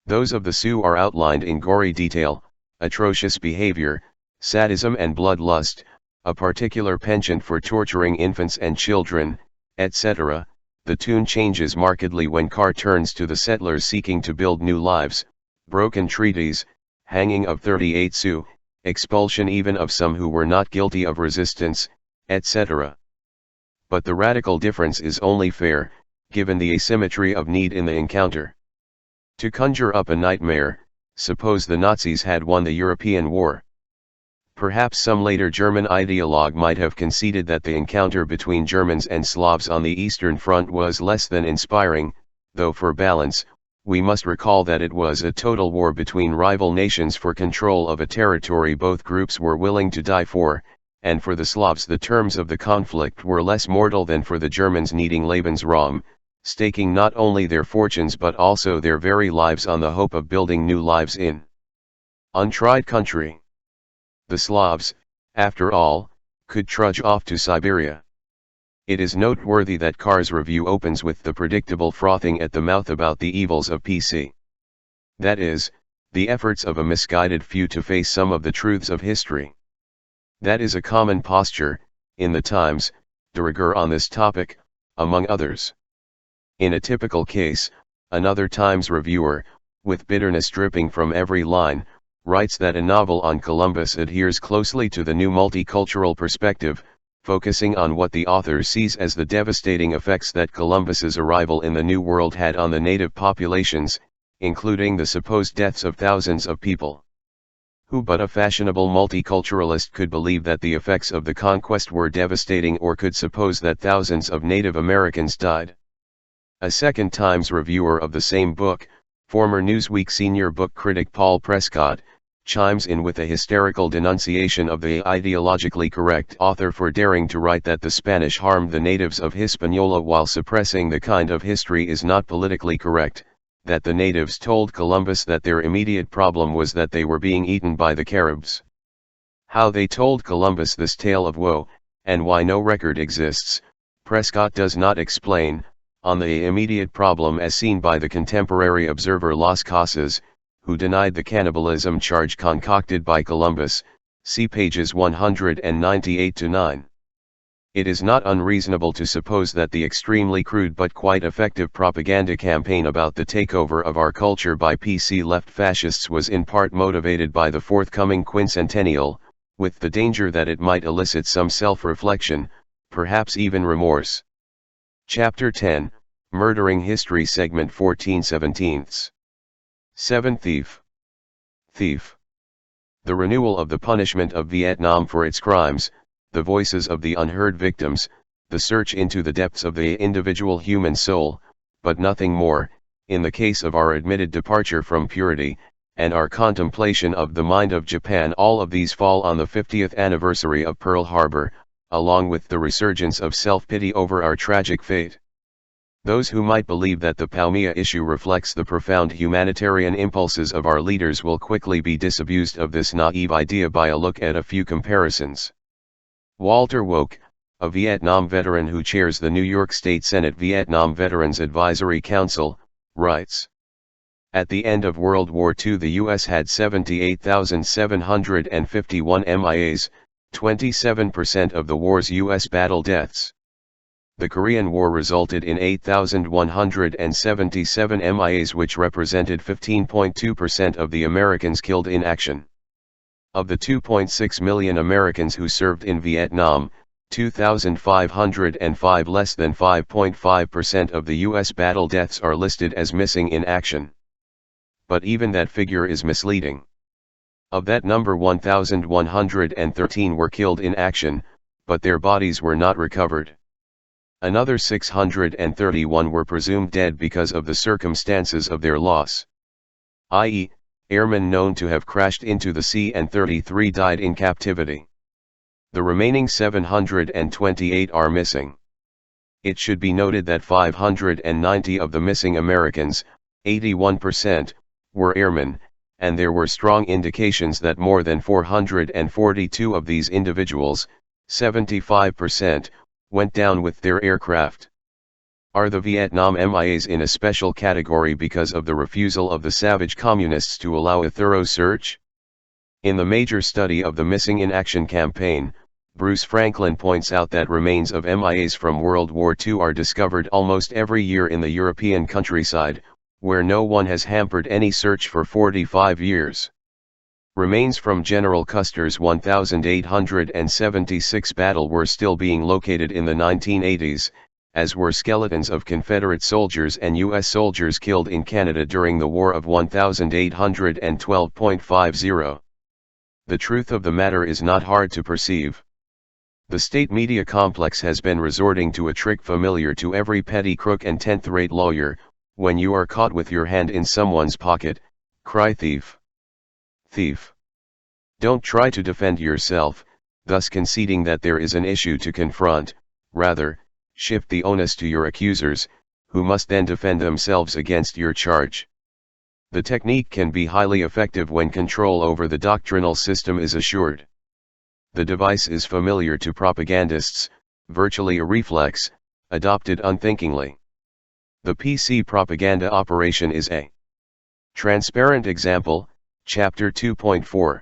Those of the Sioux are outlined in gory detail: atrocious behavior, sadism and bloodlust, a particular penchant for torturing infants and children, etc. The tune changes markedly when Carr turns to the settlers seeking to build new lives: broken treaties, hanging of 38 Sioux, expulsion even of some who were not guilty of resistance, etc. But the radical difference is only fair, given the asymmetry of need in the encounter. To conjure up a nightmare, suppose the Nazis had won the European war. Perhaps some later German ideologue might have conceded that the encounter between Germans and Slavs on the Eastern Front was less than inspiring, though for balance, we must recall that it was a total war between rival nations for control of a territory both groups were willing to die for, and for the Slavs the terms of the conflict were less mortal than for the Germans needing Lebensraum, staking not only their fortunes but also their very lives on the hope of building new lives in untried country. The Slavs, after all, could trudge off to Siberia. It is noteworthy that Carr's review opens with the predictable frothing at the mouth about the evils of PC. That is, the efforts of a misguided few to face some of the truths of history. That is a common posture, in the Times, de rigueur on this topic, among others. In a typical case, another Times reviewer, with bitterness dripping from every line, writes that a novel on Columbus adheres closely to the new multicultural perspective, focusing on what the author sees as the devastating effects that Columbus's arrival in the New World had on the native populations, including the supposed deaths of thousands of people. Who but a fashionable multiculturalist could believe that the effects of the conquest were devastating, or could suppose that thousands of Native Americans died? A second Times reviewer of the same book, former Newsweek senior book critic Paul Prescott, chimes in with a hysterical denunciation of the ideologically correct author for daring to write that the Spanish harmed the natives of Hispaniola while suppressing the kind of history is not politically correct, that the natives told Columbus that their immediate problem was that they were being eaten by the Caribs. How they told Columbus this tale of woe, and why no record exists, Prescott does not explain. On the immediate problem as seen by the contemporary observer Las Casas, who denied the cannibalism charge concocted by Columbus, see pages 198-9. It is not unreasonable to suppose that the extremely crude but quite effective propaganda campaign about the takeover of our culture by PC left fascists was in part motivated by the forthcoming quincentennial, with the danger that it might elicit some self-reflection, perhaps even remorse. Chapter 10, Murdering History Segment 14/17. 7 Thief. Thief. The renewal of the punishment of Vietnam for its crimes, the voices of the unheard victims, the search into the depths of the individual human soul, but nothing more, in the case of our admitted departure from purity, and our contemplation of the mind of Japan, all of these fall on the 50th anniversary of Pearl Harbor, along with the resurgence of self-pity over our tragic fate. Those who might believe that the Paumia issue reflects the profound humanitarian impulses of our leaders will quickly be disabused of this naive idea by a look at a few comparisons. Walter Woke, a Vietnam veteran who chairs the New York State Senate Vietnam Veterans Advisory Council, writes, "At the end of World War II the U.S. had 78,751 MIAs, 27% of the war's U.S. battle deaths. The Korean War resulted in 8,177 MIAs, which represented 15.2% of the Americans killed in action. Of the 2.6 million Americans who served in Vietnam, 2,505, less than 5.5% of the U.S. battle deaths are listed as missing in action. But even that figure is misleading. Of that number, 1,113 were killed in action, but their bodies were not recovered. Another 631 were presumed dead because of the circumstances of their loss, i.e., airmen known to have crashed into the sea, and 33 died in captivity. The remaining 728 are missing. It should be noted that 590 of the missing Americans, 81%, were airmen, and there were strong indications that more than 442 of these individuals, 75%, went down with their aircraft. Are the Vietnam MIAs in a special category because of the refusal of the savage communists to allow a thorough search? In the major study of the Missing in Action campaign, Bruce Franklin points out that remains of MIAs from World War II are discovered almost every year in the European countryside, where no one has hampered any search for 45 years. Remains from General Custer's 1,876 battle were still being located in the 1980s, as were skeletons of Confederate soldiers and U.S. soldiers killed in Canada during the War of 1812.50. The truth of the matter is not hard to perceive. The state media complex has been resorting to a trick familiar to every petty crook and tenth-rate lawyer: when you are caught with your hand in someone's pocket, cry thief. Thief. Don't try to defend yourself, thus conceding that there is an issue to confront, rather, shift the onus to your accusers, who must then defend themselves against your charge. The technique can be highly effective when control over the doctrinal system is assured. The device is familiar to propagandists, virtually a reflex, adopted unthinkingly. The PC propaganda operation is a transparent example, Chapter 2.4.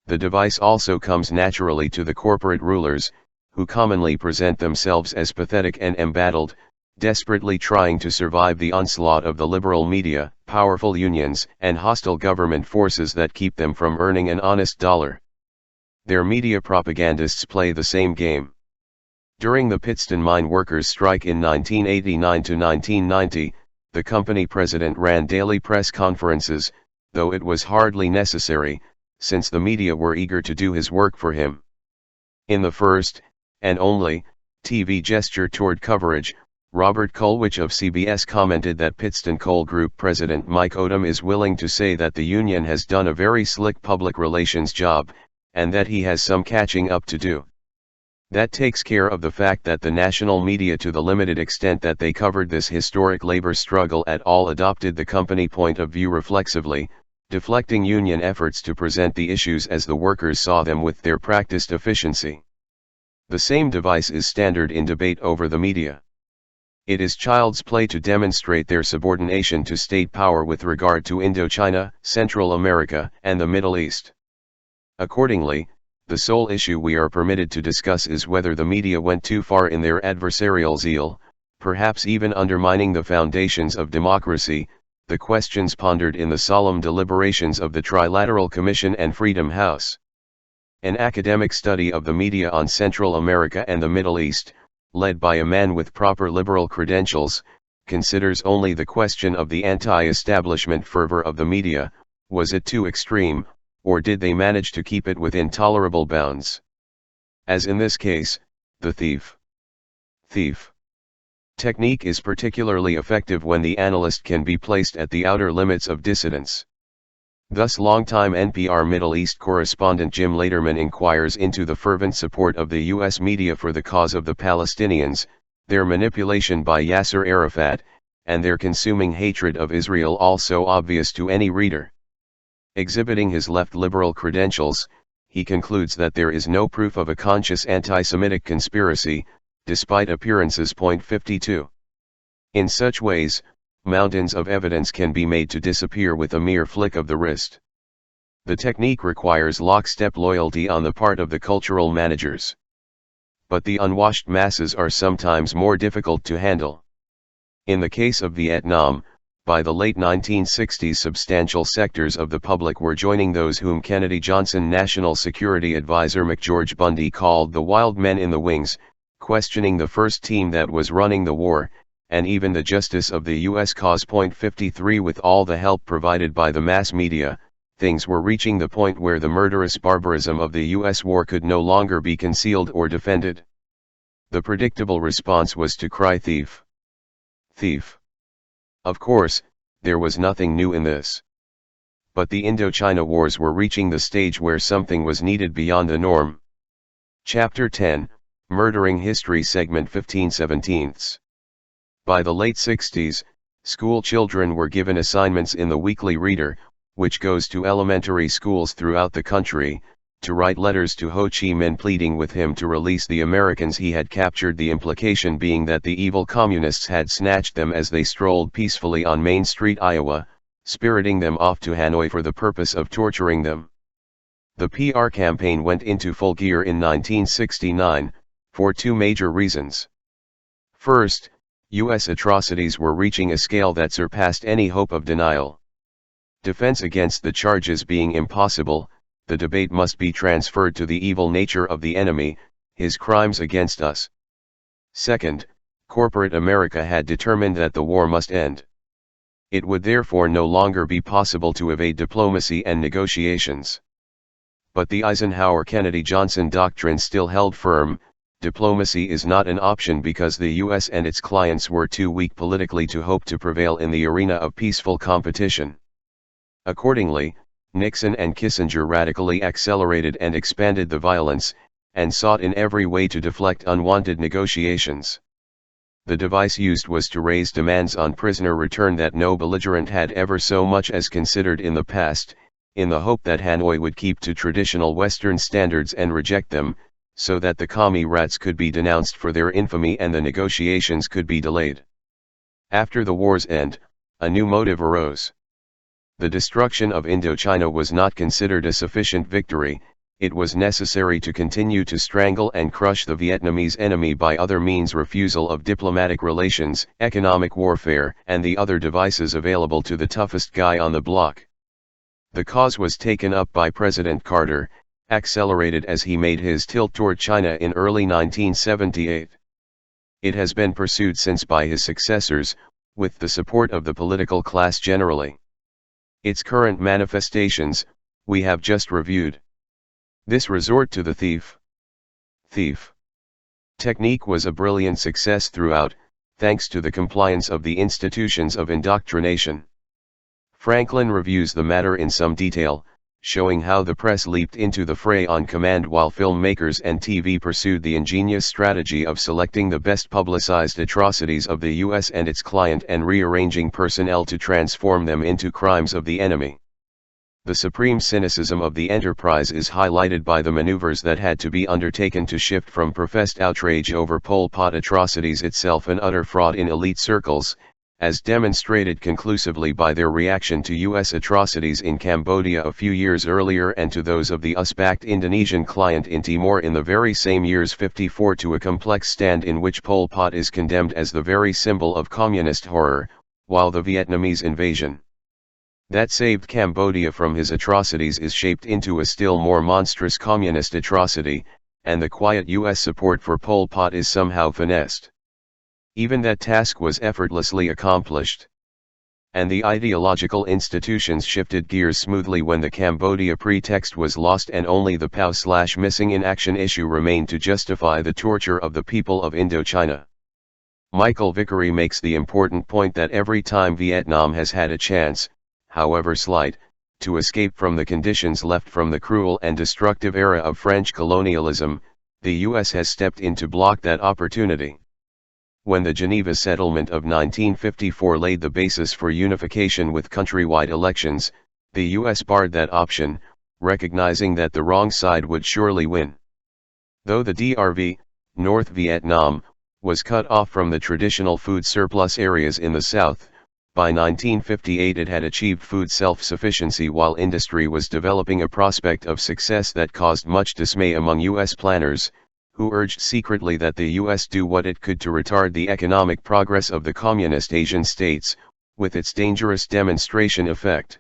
The device also comes naturally to the corporate rulers, who commonly present themselves as pathetic and embattled, desperately trying to survive the onslaught of the liberal media, powerful unions, and hostile government forces that keep them from earning an honest dollar. Their media propagandists play the same game. During the Pittston mine workers' strike in 1989 to 1990, the company president ran daily press conferences, though it was hardly necessary, since the media were eager to do his work for him. In the first, and only, TV gesture toward coverage, Robert Kulwich of CBS commented that Pittston Coal Group president Mike Odom is willing to say that the union has done a very slick public relations job, and that he has some catching up to do. That takes care of the fact that the national media, to the limited extent that they covered this historic labor struggle at all, adopted the company point of view reflexively, deflecting union efforts to present the issues as the workers saw them with their practiced efficiency. The same device is standard in debate over the media. It is child's play to demonstrate their subordination to state power with regard to Indochina, Central America, and the Middle East. Accordingly, the sole issue we are permitted to discuss is whether the media went too far in their adversarial zeal, perhaps even undermining the foundations of democracy, the questions pondered in the solemn deliberations of the Trilateral Commission and Freedom House. An academic study of the media on Central America and the Middle East, led by a man with proper liberal credentials, considers only the question of the anti-establishment fervor of the media. Was it too extreme, or did they manage to keep it within tolerable bounds? As in this case, the thief technique is particularly effective when the analyst can be placed at the outer limits of dissidence. Thus, longtime NPR Middle East correspondent Jim Laterman inquires into the fervent support of the U.S. media for the cause of the Palestinians, their manipulation by Yasser Arafat, and their consuming hatred of Israel, all so obvious to any reader. Exhibiting his left-liberal credentials, he concludes that there is no proof of a conscious anti-Semitic conspiracy, despite appearances. Point 52. In such ways, mountains of evidence can be made to disappear with a mere flick of the wrist. The technique requires lockstep loyalty on the part of the cultural managers. But the unwashed masses are sometimes more difficult to handle. In the case of Vietnam, by the late 1960s, substantial sectors of the public were joining those whom Kennedy Johnson National Security Advisor McGeorge Bundy called the wild men in the wings, questioning the first team that was running the war, and even the justice of the U.S. cause. Point 53. With all the help provided by the mass media, things were reaching the point where the murderous barbarism of the U.S. war could no longer be concealed or defended. The predictable response was to cry thief. Thief. Of course, there was nothing new in this. But the Indochina wars were reaching the stage where something was needed beyond the norm. Chapter 10, Murdering History, Segment 15/17. By the late 60s, school children were given assignments in the Weekly Reader, which goes to elementary schools throughout the country, to write letters to Ho Chi Minh pleading with him to release the Americans he had captured, the implication being that the evil communists had snatched them as they strolled peacefully on Main Street, Iowa, spiriting them off to Hanoi for the purpose of torturing them. The PR campaign went into full gear in 1969, for two major reasons. First, U.S. atrocities were reaching a scale that surpassed any hope of denial. Defense against the charges being impossible, the debate must be transferred to the evil nature of the enemy, his crimes against us. Second, corporate America had determined that the war must end. It would therefore no longer be possible to evade diplomacy and negotiations. But the Eisenhower-Kennedy-Johnson doctrine still held firm. Diplomacy is not an option because the U.S. and its clients were too weak politically to hope to prevail in the arena of peaceful competition. Accordingly, Nixon and Kissinger radically accelerated and expanded the violence, and sought in every way to deflect unwanted negotiations. The device used was to raise demands on prisoner return that no belligerent had ever so much as considered in the past, in the hope that Hanoi would keep to traditional Western standards and reject them, so that the commie rats could be denounced for their infamy and the negotiations could be delayed. After the war's end, a new motive arose. The destruction of Indochina was not considered a sufficient victory. It was necessary to continue to strangle and crush the Vietnamese enemy by other means: refusal of diplomatic relations, economic warfare, and the other devices available to the toughest guy on the block. The cause was taken up by President Carter, accelerated as he made his tilt toward China in early 1978. It has been pursued since by his successors, with the support of the political class generally. Its current manifestations, we have just reviewed. This resort to the thief technique was a brilliant success throughout, thanks to the compliance of the institutions of indoctrination. Franklin reviews the matter in some detail, showing how the press leaped into the fray on command while filmmakers and TV pursued the ingenious strategy of selecting the best publicized atrocities of the U.S. and its client and rearranging personnel to transform them into crimes of the enemy. The supreme cynicism of the enterprise is highlighted by the maneuvers that had to be undertaken to shift from professed outrage over Pol Pot atrocities itself an utter fraud in elite circles, as demonstrated conclusively by their reaction to U.S. atrocities in Cambodia a few years earlier and to those of the US-backed Indonesian client in Timor in the very same years 54, to a complex stand in which Pol Pot is condemned as the very symbol of communist horror, while the Vietnamese invasion that saved Cambodia from his atrocities is shaped into a still more monstrous communist atrocity, and the quiet U.S. support for Pol Pot is somehow finessed. Even that task was effortlessly accomplished. And the ideological institutions shifted gears smoothly when the Cambodia pretext was lost and only the POW/missing in action issue remained to justify the torture of the people of Indochina. Michael Vickery makes the important point that every time Vietnam has had a chance, however slight, to escape from the conditions left from the cruel and destructive era of French colonialism, the U.S. has stepped in to block that opportunity. When the Geneva Settlement of 1954 laid the basis for unification with countrywide elections, the U.S. barred that option, recognizing that the wrong side would surely win. Though the DRV, North Vietnam, was cut off from the traditional food surplus areas in the south, by 1958 it had achieved food self-sufficiency while industry was developing, a prospect of success that caused much dismay among U.S. planners, who urged secretly that the U.S. do what it could to retard the economic progress of the communist Asian states, with its dangerous demonstration effect.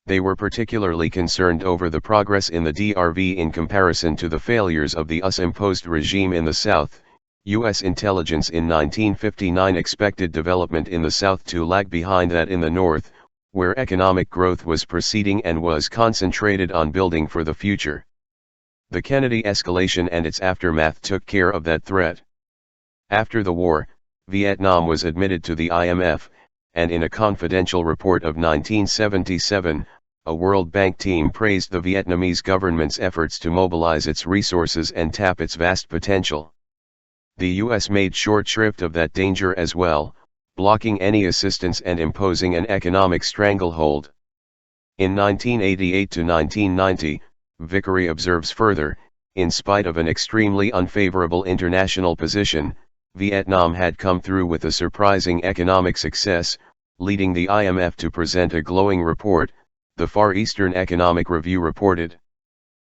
They were particularly concerned over the progress in the DRV in comparison to the failures of the US-imposed regime in the South. U.S. intelligence in 1959 expected development in the South to lag behind that in the North, where economic growth was proceeding and was concentrated on building for the future. The Kennedy escalation and its aftermath took care of that threat. After the war, Vietnam was admitted to the IMF, and in a confidential report of 1977, a World Bank team praised the Vietnamese government's efforts to mobilize its resources and tap its vast potential. The U.S. made short shrift of that danger as well, blocking any assistance and imposing an economic stranglehold. In 1988 to 1990, Vickery observes further, in spite of an extremely unfavorable international position, Vietnam had come through with a surprising economic success, leading the IMF to present a glowing report, the Far Eastern Economic Review reported.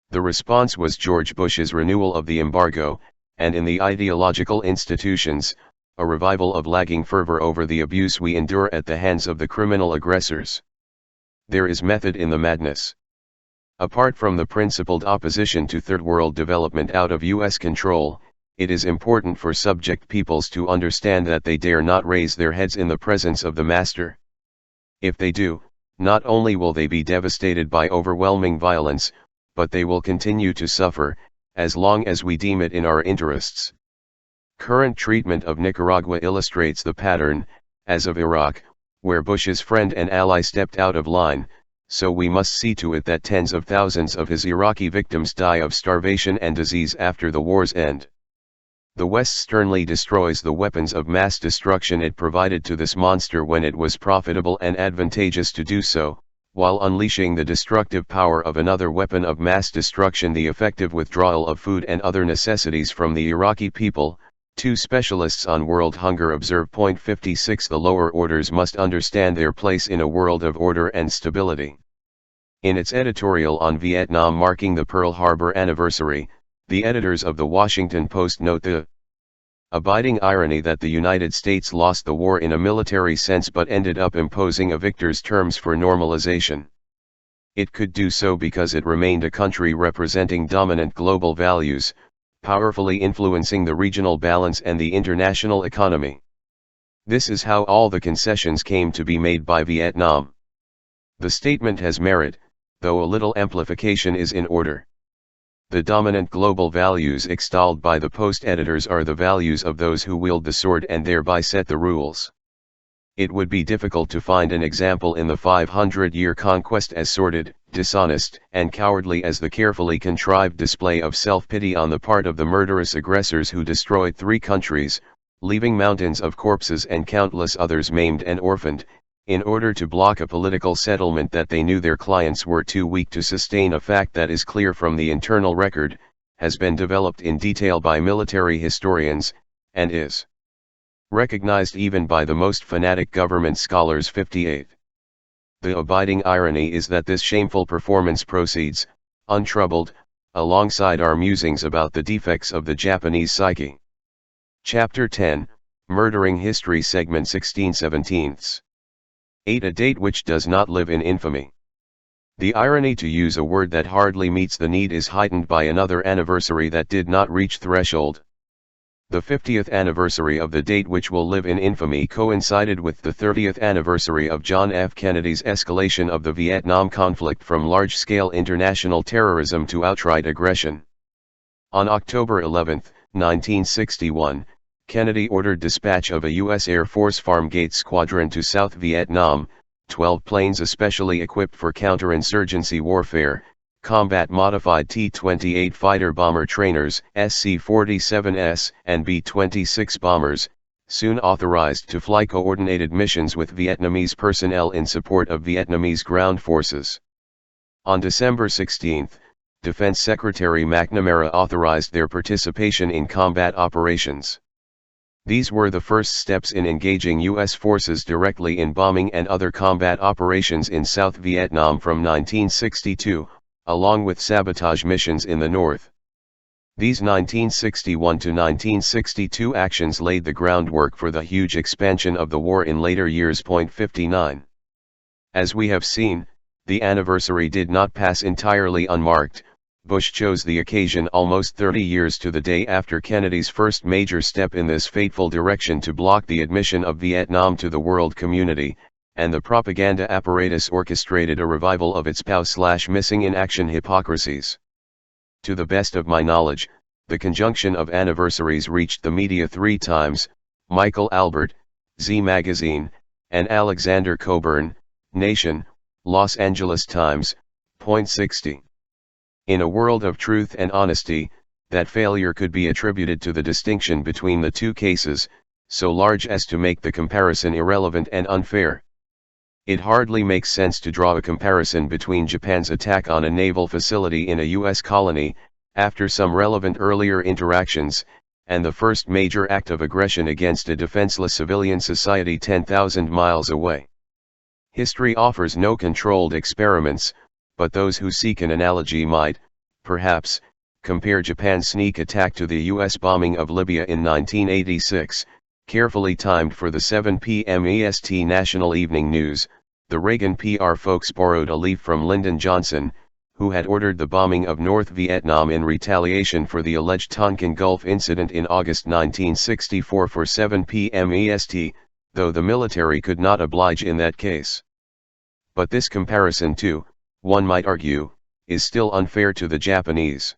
The response was George Bush's renewal of the embargo, and in the ideological institutions, a revival of lagging fervor over the abuse we endure at the hands of the criminal aggressors. There is method in the madness. Apart from the principled opposition to Third World development out of U.S. control, it is important for subject peoples to understand that they dare not raise their heads in the presence of the master. If they do, not only will they be devastated by overwhelming violence, but they will continue to suffer, as long as we deem it in our interests. Current treatment of Nicaragua illustrates the pattern, as of Iraq, where Bush's friend and ally stepped out of line, so we must see to it that tens of thousands of his Iraqi victims die of starvation and disease after the war's end. The West sternly destroys the weapons of mass destruction it provided to this monster when it was profitable and advantageous to do so, while unleashing the destructive power of another weapon of mass destruction, the effective withdrawal of food and other necessities from the Iraqi people. Two specialists on world hunger observe. 56 The lower orders must understand their place in a world of order and stability. In its editorial on Vietnam marking the Pearl Harbor anniversary, the editors of the Washington Post note the abiding irony that the United States lost the war in a military sense but ended up imposing a victor's terms for normalization. It could do so because it remained a country representing dominant global values, powerfully influencing the regional balance and the international economy. This is how all the concessions came to be made by Vietnam. The statement has merit, though a little amplification is in order. The dominant global values extolled by the Post editors are the values of those who wield the sword and thereby set the rules. It would be difficult to find an example in the 500-year conquest as sordid, dishonest, and cowardly as the carefully contrived display of self-pity on the part of the murderous aggressors who destroyed 3 countries, leaving mountains of corpses and countless others maimed and orphaned, in order to block a political settlement that they knew their clients were too weak to sustain, a fact that is clear from the internal record, has been developed in detail by military historians, and is recognized even by the most fanatic government scholars. 58. The abiding irony is that this shameful performance proceeds, untroubled, alongside our musings about the defects of the Japanese psyche. Chapter 10, Murdering History, Segment 16/17. 8. A date which does not live in infamy. The irony, to use a word that hardly meets the need, is heightened by another anniversary that did not reach threshold. The 50th anniversary of the date which will live in infamy coincided with the 30th anniversary of John F. Kennedy's escalation of the Vietnam conflict from large-scale international terrorism to outright aggression. On October 11, 1961, Kennedy ordered dispatch of a U.S. Air Force Farmgate Squadron to South Vietnam, 12 planes especially equipped for counterinsurgency warfare, combat-modified T-28 fighter bomber trainers, SC-47S and B-26 bombers, soon authorized to fly coordinated missions with Vietnamese personnel in support of Vietnamese ground forces. On December 16, Defense Secretary McNamara authorized their participation in combat operations. These were the first steps in engaging U.S. forces directly in bombing and other combat operations in South Vietnam from 1962, along with sabotage missions in the north. These 1961 to 1962 actions laid the groundwork for the huge expansion of the war in later years. 59. As we have seen, the anniversary did not pass entirely unmarked. Bush chose the occasion almost 30 years to the day after Kennedy's first major step in this fateful direction to block the admission of Vietnam to the world community, and the propaganda apparatus orchestrated a revival of its POW/missing in action hypocrisies. To the best of my knowledge, the conjunction of anniversaries reached the media 3 times, Michael Albert, Z Magazine, and Alexander Coburn, Nation, Los Angeles Times. 60. In a world of truth and honesty, that failure could be attributed to the distinction between the 2 cases, so large as to make the comparison irrelevant and unfair. It hardly makes sense to draw a comparison between Japan's attack on a naval facility in a U.S. colony, after some relevant earlier interactions, and the first major act of aggression against a defenseless civilian society 10,000 miles away. History offers no controlled experiments, but those who seek an analogy might, perhaps, compare Japan's sneak attack to the U.S. bombing of Libya in 1986, carefully timed for the 7 p.m. EST National Evening News. The Reagan PR folks borrowed a leaf from Lyndon Johnson, who had ordered the bombing of North Vietnam in retaliation for the alleged Tonkin Gulf incident in August 1964 for 7 p.m. EST, though the military could not oblige in that case. But this comparison too, one might argue, is still unfair to the Japanese.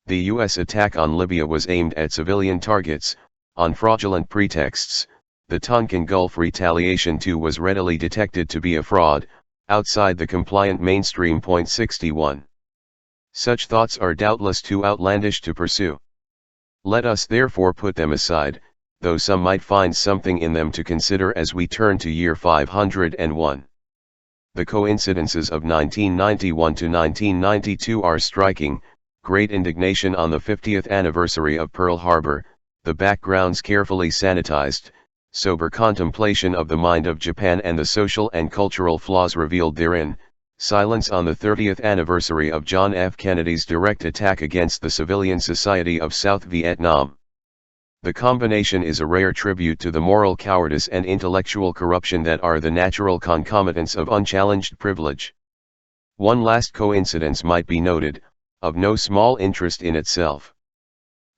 The U.S. attack on Libya was aimed at civilian targets, on fraudulent pretexts. The Tonkin Gulf retaliation too was readily detected to be a fraud, outside the compliant mainstream. 61. Such thoughts are doubtless too outlandish to pursue. Let us therefore put them aside, though some might find something in them to consider as we turn to year 501. The coincidences of 1991 to 1992 are striking: great indignation on the 50th anniversary of Pearl Harbor, the backgrounds carefully sanitized, sober contemplation of the mind of Japan and the social and cultural flaws revealed therein, silence on the 30th anniversary of John F. Kennedy's direct attack against the civilian society of South Vietnam. The combination is a rare tribute to the moral cowardice and intellectual corruption that are the natural concomitants of unchallenged privilege. One last coincidence might be noted, of no small interest in itself.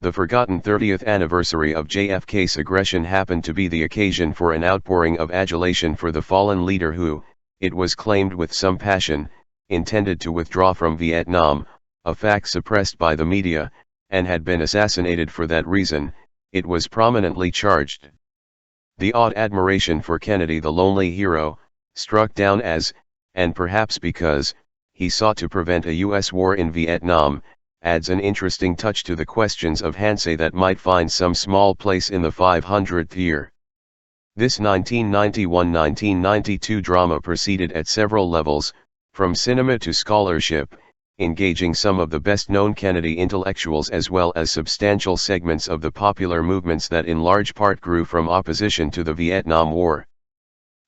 The forgotten 30th anniversary of JFK's aggression happened to be the occasion for an outpouring of adulation for the fallen leader who, it was claimed with some passion, intended to withdraw from Vietnam, a fact suppressed by the media, and had been assassinated for that reason. It was prominently charged. The odd admiration for Kennedy, the lonely hero, struck down as, and perhaps because, he sought to prevent a U.S. war in Vietnam, adds an interesting touch to the questions of Hansei that might find some small place in the 500th year. This 1991-1992 drama proceeded at several levels, from cinema to scholarship, engaging some of the best-known Kennedy intellectuals as well as substantial segments of the popular movements that in large part grew from opposition to the Vietnam War.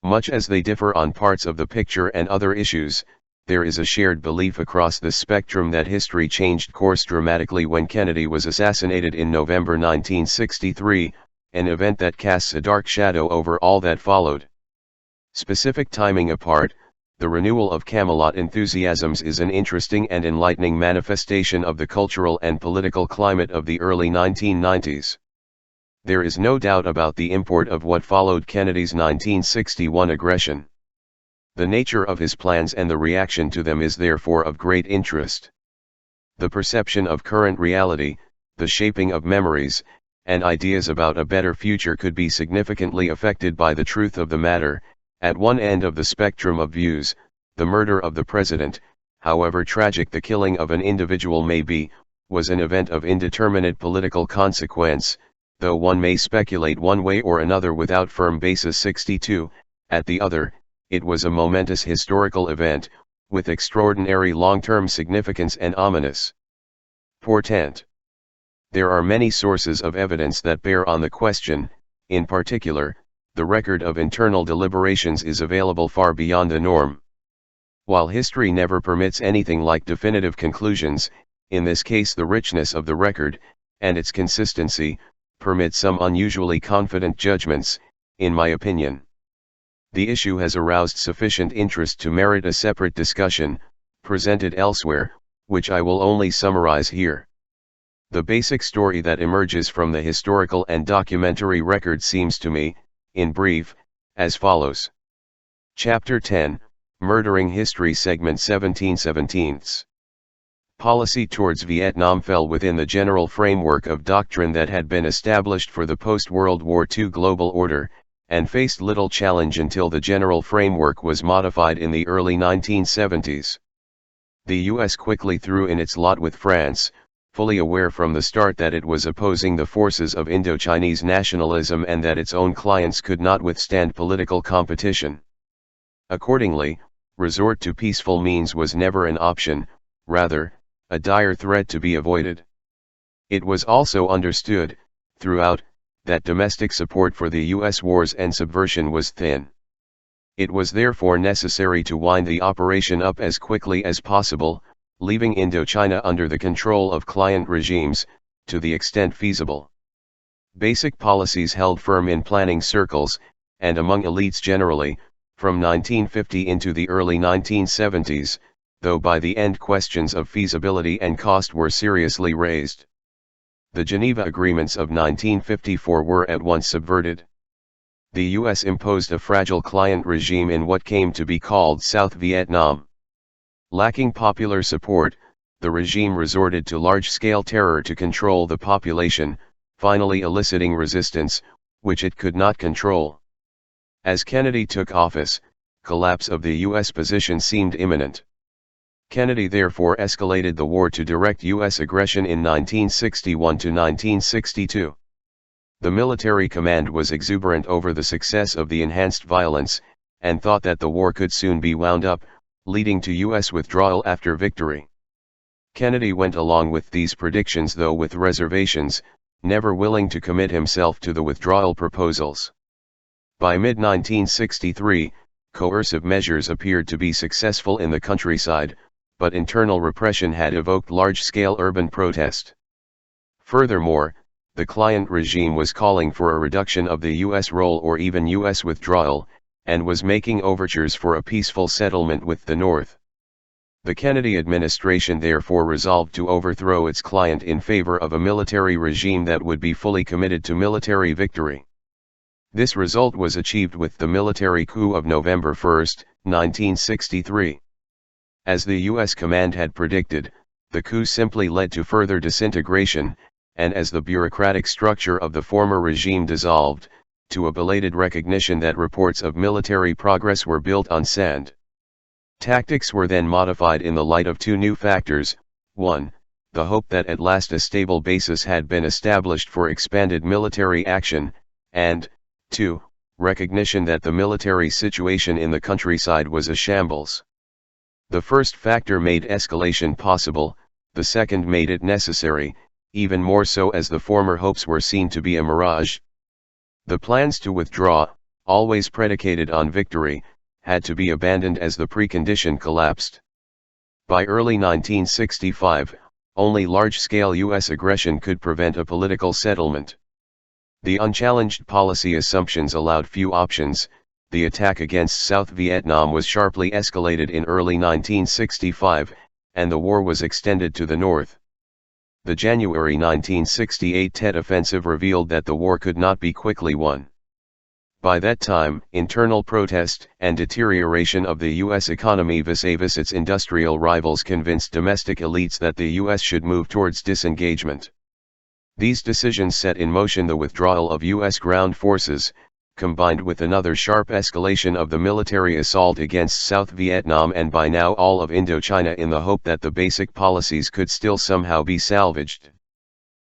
Much as they differ on parts of the picture and other issues, there is a shared belief across the spectrum that history changed course dramatically when Kennedy was assassinated in November 1963, an event that casts a dark shadow over all that followed. Specific timing apart, the renewal of Camelot enthusiasms is an interesting and enlightening manifestation of the cultural and political climate of the early 1990s. There is no doubt about the import of what followed Kennedy's 1961 aggression. The nature of his plans and the reaction to them is therefore of great interest. The perception of current reality, the shaping of memories, and ideas about a better future could be significantly affected by the truth of the matter. At one end of the spectrum of views, the murder of the president, however tragic the killing of an individual may be, was an event of indeterminate political consequence, though one may speculate one way or another without firm basis. 62, at the other, it was a momentous historical event, with extraordinary long-term significance and ominous portent. There are many sources of evidence that bear on the question. In particular, the record of internal deliberations is available far beyond the norm. While history never permits anything like definitive conclusions, in this case the richness of the record, and its consistency, permit some unusually confident judgments, in my opinion. The issue has aroused sufficient interest to merit a separate discussion, presented elsewhere, which I will only summarize here. The basic story that emerges from the historical and documentary record seems to me, in brief, as follows. Chapter 10, Murdering History, Segment 17/17. Policy towards Vietnam fell within the general framework of doctrine that had been established for the post-World War II global order, and faced little challenge until the general framework was modified in the early 1970s. The U.S. quickly threw in its lot with France, fully aware from the start that it was opposing the forces of Indo-Chinese nationalism and that its own clients could not withstand political competition. Accordingly, resort to peaceful means was never an option, rather, a dire threat to be avoided. It was also understood, throughout, that domestic support for the U.S. wars and subversion was thin. It was therefore necessary to wind the operation up as quickly as possible, leaving Indochina under the control of client regimes, to the extent feasible. Basic policies held firm in planning circles, and among elites generally, from 1950 into the early 1970s, though by the end questions of feasibility and cost were seriously raised. The Geneva Agreements of 1954 were at once subverted. The U.S. imposed a fragile client regime in what came to be called South Vietnam. Lacking popular support, the regime resorted to large-scale terror to control the population, finally eliciting resistance, which it could not control. As Kennedy took office, collapse of the U.S. position seemed imminent. Kennedy therefore escalated the war to direct U.S. aggression in 1961 to 1962. The military command was exuberant over the success of the enhanced violence, and thought that the war could soon be wound up, leading to U.S. withdrawal after victory. Kennedy went along with these predictions, though with reservations, never willing to commit himself to the withdrawal proposals. By mid-1963, coercive measures appeared to be successful in the countryside, but internal repression had evoked large-scale urban protest. Furthermore, the client regime was calling for a reduction of the U.S. role or even U.S. withdrawal, and was making overtures for a peaceful settlement with the North. The Kennedy administration therefore resolved to overthrow its client in favor of a military regime that would be fully committed to military victory. This result was achieved with the military coup of November 1, 1963. As the U.S. command had predicted, the coup simply led to further disintegration, and as the bureaucratic structure of the former regime dissolved, to a belated recognition that reports of military progress were built on sand. Tactics were then modified in the light of two new factors: 1. The hope that at last a stable basis had been established for expanded military action, and 2. Recognition that the military situation in the countryside was a shambles. The first factor made escalation possible, the second made it necessary, even more so as the former hopes were seen to be a mirage. The plans to withdraw, always predicated on victory, had to be abandoned as the precondition collapsed. By early 1965, only large-scale U.S. aggression could prevent a political settlement. The unchallenged policy assumptions allowed few options. The attack against South Vietnam was sharply escalated in early 1965, and the war was extended to the north. The January 1968 Tet Offensive revealed that the war could not be quickly won. By that time, internal protest and deterioration of the U.S. economy vis-a-vis its industrial rivals convinced domestic elites that the U.S. should move towards disengagement. These decisions set in motion the withdrawal of U.S. ground forces, combined with another sharp escalation of the military assault against South Vietnam and by now all of Indochina, in the hope that the basic policies could still somehow be salvaged.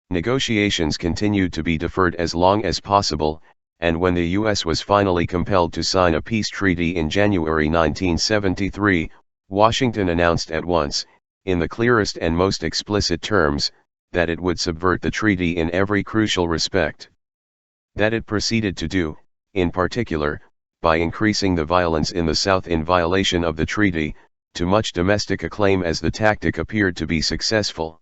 Negotiations continued to be deferred as long as possible, and when the U.S. was finally compelled to sign a peace treaty in January 1973, Washington announced at once, in the clearest and most explicit terms, that it would subvert the treaty in every crucial respect. That it proceeded to do, in particular, by increasing the violence in the South in violation of the treaty, to much domestic acclaim as the tactic appeared to be successful.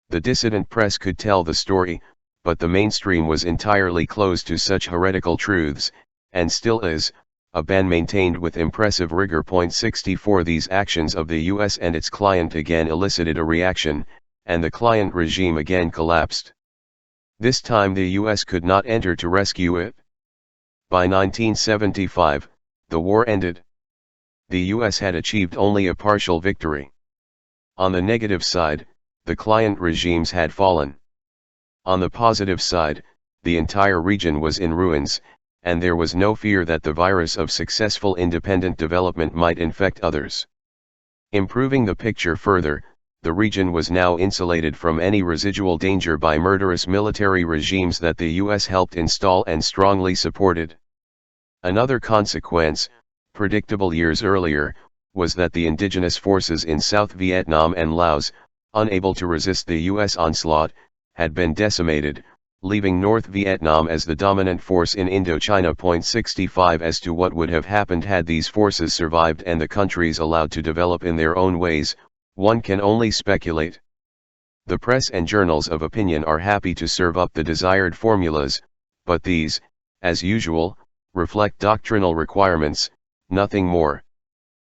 The dissident press could tell the story, but the mainstream was entirely closed to such heretical truths, and still is. A ban maintained with impressive rigor. 64 These actions of the U.S. and its client again elicited a reaction, and the client regime again collapsed. This time the U.S. could not enter to rescue it. By 1975, the war ended. The U.S. had achieved only a partial victory. On the negative side, the client regimes had fallen. On the positive side, the entire region was in ruins, and there was no fear that the virus of successful independent development might infect others. Improving the picture further, the region was now insulated from any residual danger by murderous military regimes that the U.S. helped install and strongly supported. Another consequence, predictable years earlier, was that the indigenous forces in South Vietnam and Laos, unable to resist the U.S. onslaught, had been decimated, leaving North Vietnam as the dominant force in Indochina. 65 As to what would have happened had these forces survived and the countries allowed to develop in their own ways, one can only speculate. The press and journals of opinion are happy to serve up the desired formulas, but these, as usual, reflect doctrinal requirements, nothing more.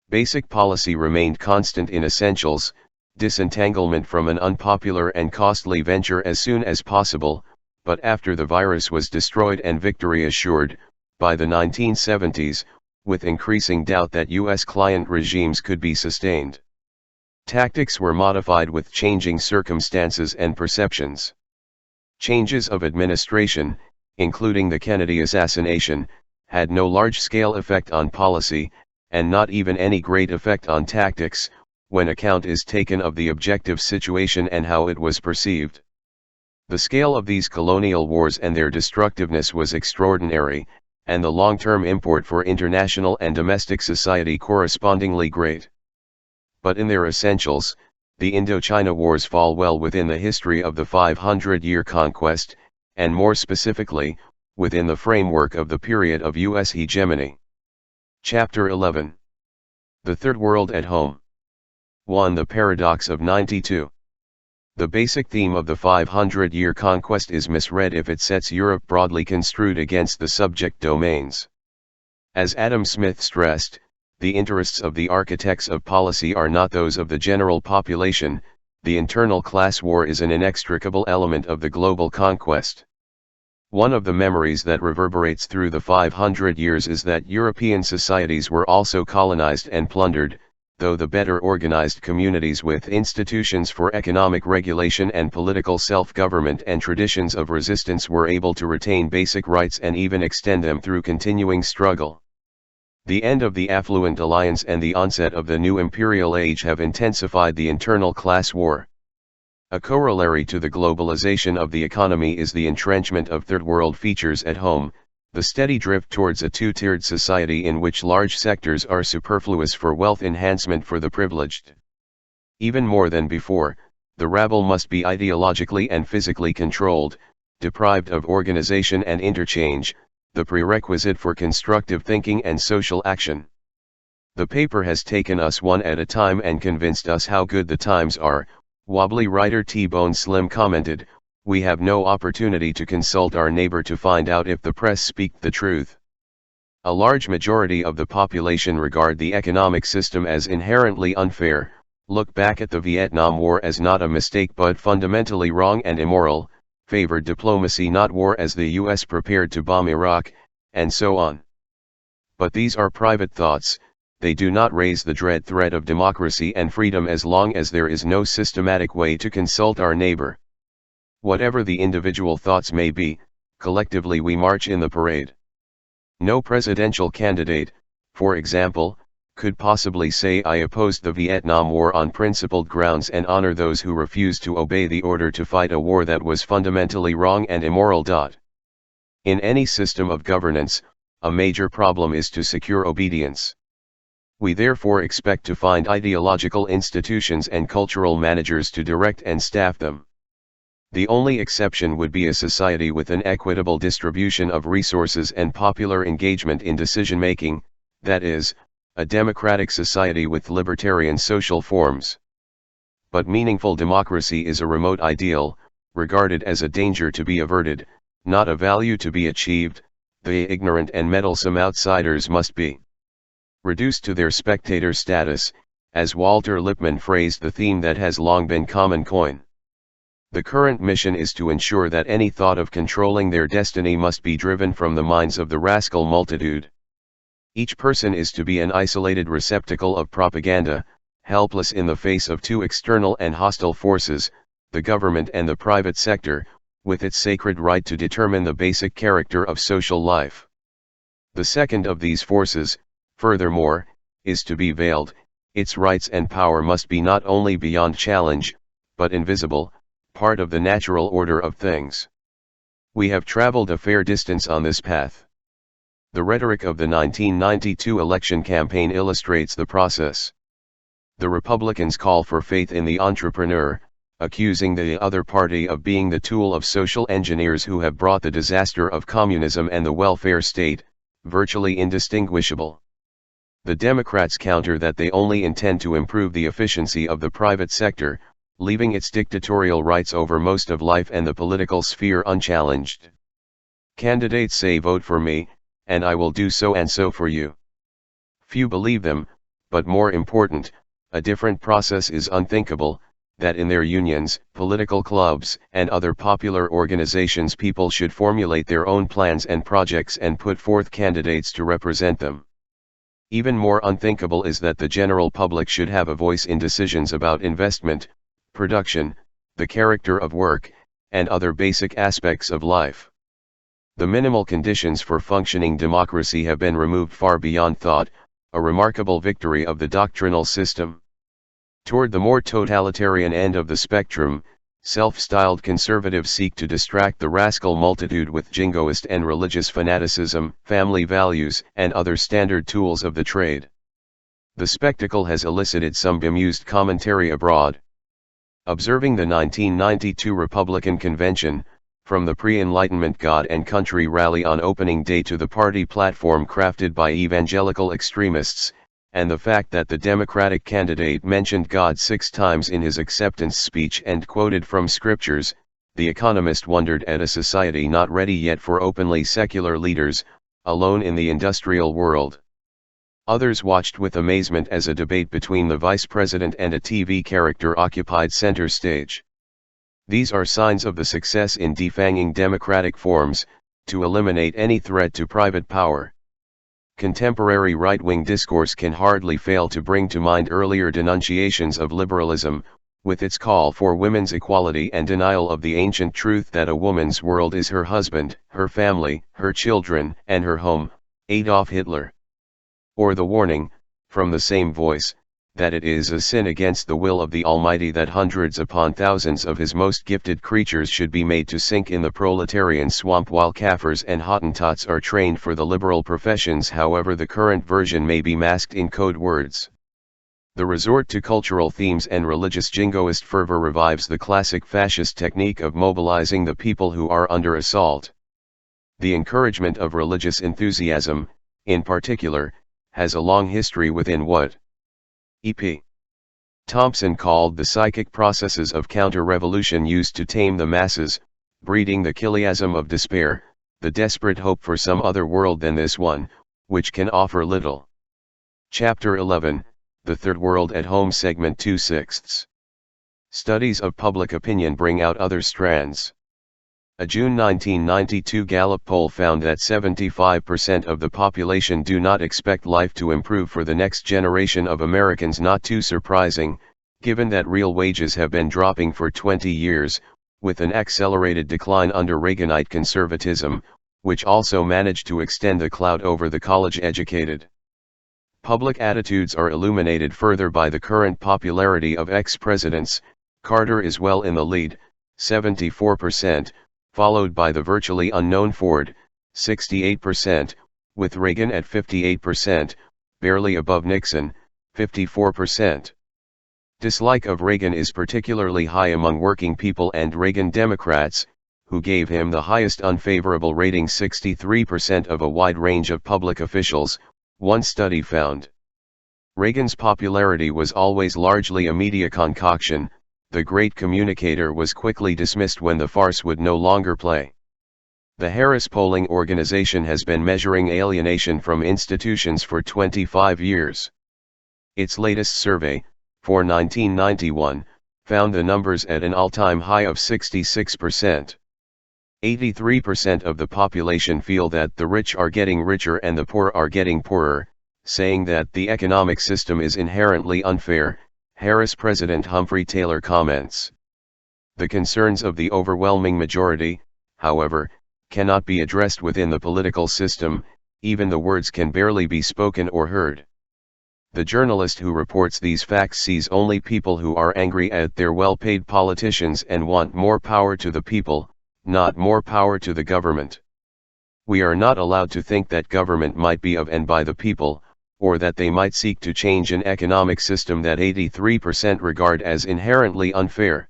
Basic policy remained constant in essentials: disentanglement from an unpopular and costly venture as soon as possible, but after the virus was destroyed and victory assured, by the 1970s, with increasing doubt that U.S. client regimes could be sustained. Tactics were modified with changing circumstances and perceptions. Changes of administration, including the Kennedy assassination, had no large-scale effect on policy, and not even any great effect on tactics, when account is taken of the objective situation and how it was perceived. The scale of these colonial wars and their destructiveness was extraordinary, and the long-term import for international and domestic society correspondingly great. But in their essentials, the Indochina Wars fall well within the history of the 500-year conquest, and more specifically, within the framework of the period of U.S. hegemony. Chapter 11. The Third World at Home. 1. The Paradox of 92. The basic theme of the 500-year conquest is misread if it sets Europe broadly construed against the subject domains. As Adam Smith stressed, the interests of the architects of policy are not those of the general population. The internal class war is an inextricable element of the global conquest. One of the memories that reverberates through the 500 years is that European societies were also colonized and plundered, though the better organized communities with institutions for economic regulation and political self-government and traditions of resistance were able to retain basic rights and even extend them through continuing struggle. The end of the affluent alliance and the onset of the new imperial age have intensified the internal class war. A corollary to the globalization of the economy is the entrenchment of third world features at home, the steady drift towards a two-tiered society in which large sectors are superfluous for wealth enhancement for the privileged. Even more than before, the rabble must be ideologically and physically controlled, deprived of organization and interchange, the prerequisite for constructive thinking and social action. The paper has taken us one at a time and convinced us how good the times are. Wobbly writer T-Bone Slim commented, "We have no opportunity to consult our neighbor to find out if the press speak the truth." A large majority of the population regard the economic system as inherently unfair, look back at the Vietnam War as not a mistake but fundamentally wrong and immoral, favored diplomacy not war as the US prepared to bomb Iraq, and so on. But these are private thoughts. They do not raise the dread threat of democracy and freedom as long as there is no systematic way to consult our neighbor. Whatever the individual thoughts may be, collectively we march in the parade. No presidential candidate, for example, could possibly say I opposed the Vietnam War on principled grounds and honor those who refused to obey the order to fight a war that was fundamentally wrong and immoral. In any system of governance, a major problem is to secure obedience. We therefore expect to find ideological institutions and cultural managers to direct and staff them. The only exception would be a society with an equitable distribution of resources and popular engagement in decision-making, that is, a democratic society with libertarian social forms. But meaningful democracy is a remote ideal, regarded as a danger to be averted, not a value to be achieved. The ignorant and meddlesome outsiders must be reduced to their spectator status, as Walter Lippmann phrased the theme that has long been common coin. The current mission is to ensure that any thought of controlling their destiny must be driven from the minds of the rascal multitude. Each person is to be an isolated receptacle of propaganda, helpless in the face of two external and hostile forces, the government and the private sector, with its sacred right to determine the basic character of social life. The second of these forces, furthermore, is to be veiled. Its rights and power must be not only beyond challenge, but invisible, part of the natural order of things. We have traveled a fair distance on this path. The rhetoric of the 1992 election campaign illustrates the process. The Republicans call for faith in the entrepreneur, accusing the other party of being the tool of social engineers who have brought the disaster of communism and the welfare state, virtually indistinguishable. The Democrats counter that they only intend to improve the efficiency of the private sector, leaving its dictatorial rights over most of life and the political sphere unchallenged. Candidates say vote for me, and I will do so and so for you. Few believe them, but more important, a different process is unthinkable, that in their unions, political clubs, and other popular organizations people should formulate their own plans and projects and put forth candidates to represent them. Even more unthinkable is that the general public should have a voice in decisions about investment, production, the character of work, and other basic aspects of life. The minimal conditions for functioning democracy have been removed far beyond thought, a remarkable victory of the doctrinal system. Toward the more totalitarian end of the spectrum, self-styled conservatives seek to distract the rascal multitude with jingoist and religious fanaticism, family values, and other standard tools of the trade. The spectacle has elicited some bemused commentary abroad. Observing the 1992 Republican Convention, from the pre-Enlightenment God and Country rally on opening day to the party platform crafted by evangelical extremists, and the fact that the Democratic candidate mentioned God 6 times in his acceptance speech and quoted from scriptures, The Economist wondered at a society not ready yet for openly secular leaders, alone in the industrial world. Others watched with amazement as a debate between the vice president and a TV character occupied center stage. These are signs of the success in defanging democratic forms, to eliminate any threat to private power. Contemporary right-wing discourse can hardly fail to bring to mind earlier denunciations of liberalism, with its call for women's equality and denial of the ancient truth that a woman's world is her husband, her family, her children, and her home, Adolf Hitler. Or the warning, from the same voice, that it is a sin against the will of the Almighty that hundreds upon thousands of His most gifted creatures should be made to sink in the proletarian swamp while Kafirs and Hottentots are trained for the liberal professions, however the current version may be masked in code words. The resort to cultural themes and religious jingoist fervor revives the classic fascist technique of mobilizing the people who are under assault. The encouragement of religious enthusiasm, in particular, has a long history within what E.P. Thompson called the psychic processes of counter-revolution used to tame the masses, breeding the chiasm of despair, the desperate hope for some other world than this one, which can offer little. Chapter 11, The Third World at Home, Segment 2/6. Studies of public opinion bring out other strands. A June 1992 Gallup poll found that 75% of the population do not expect life to improve for the next generation of Americans. Not too surprising, given that real wages have been dropping for 20 years, with an accelerated decline under Reaganite conservatism, which also managed to extend the cloud over the college-educated. Public attitudes are illuminated further by the current popularity of ex-presidents. Carter is well in the lead, 74%, followed by the virtually unknown Ford, 68%, with Reagan at 58%, barely above Nixon, 54%. Dislike of Reagan is particularly high among working people and Reagan Democrats, who gave him the highest unfavorable rating, 63% of a wide range of public officials, one study found. Reagan's popularity was always largely a media concoction. The great communicator was quickly dismissed when the farce would no longer play. The Harris Polling Organization has been measuring alienation from institutions for 25 years. Its latest survey, for 1991, found the numbers at an all-time high of 66%. 83% of the population feel that the rich are getting richer and the poor are getting poorer, saying that the economic system is inherently unfair. Harris President Humphrey Taylor comments. The concerns of the overwhelming majority, however, cannot be addressed within the political system, even the words can barely be spoken or heard. The journalist who reports these facts sees only people who are angry at their well-paid politicians and want more power to the people, not more power to the government. We are not allowed to think that government might be of and by the people, or that they might seek to change an economic system that 83% regard as inherently unfair.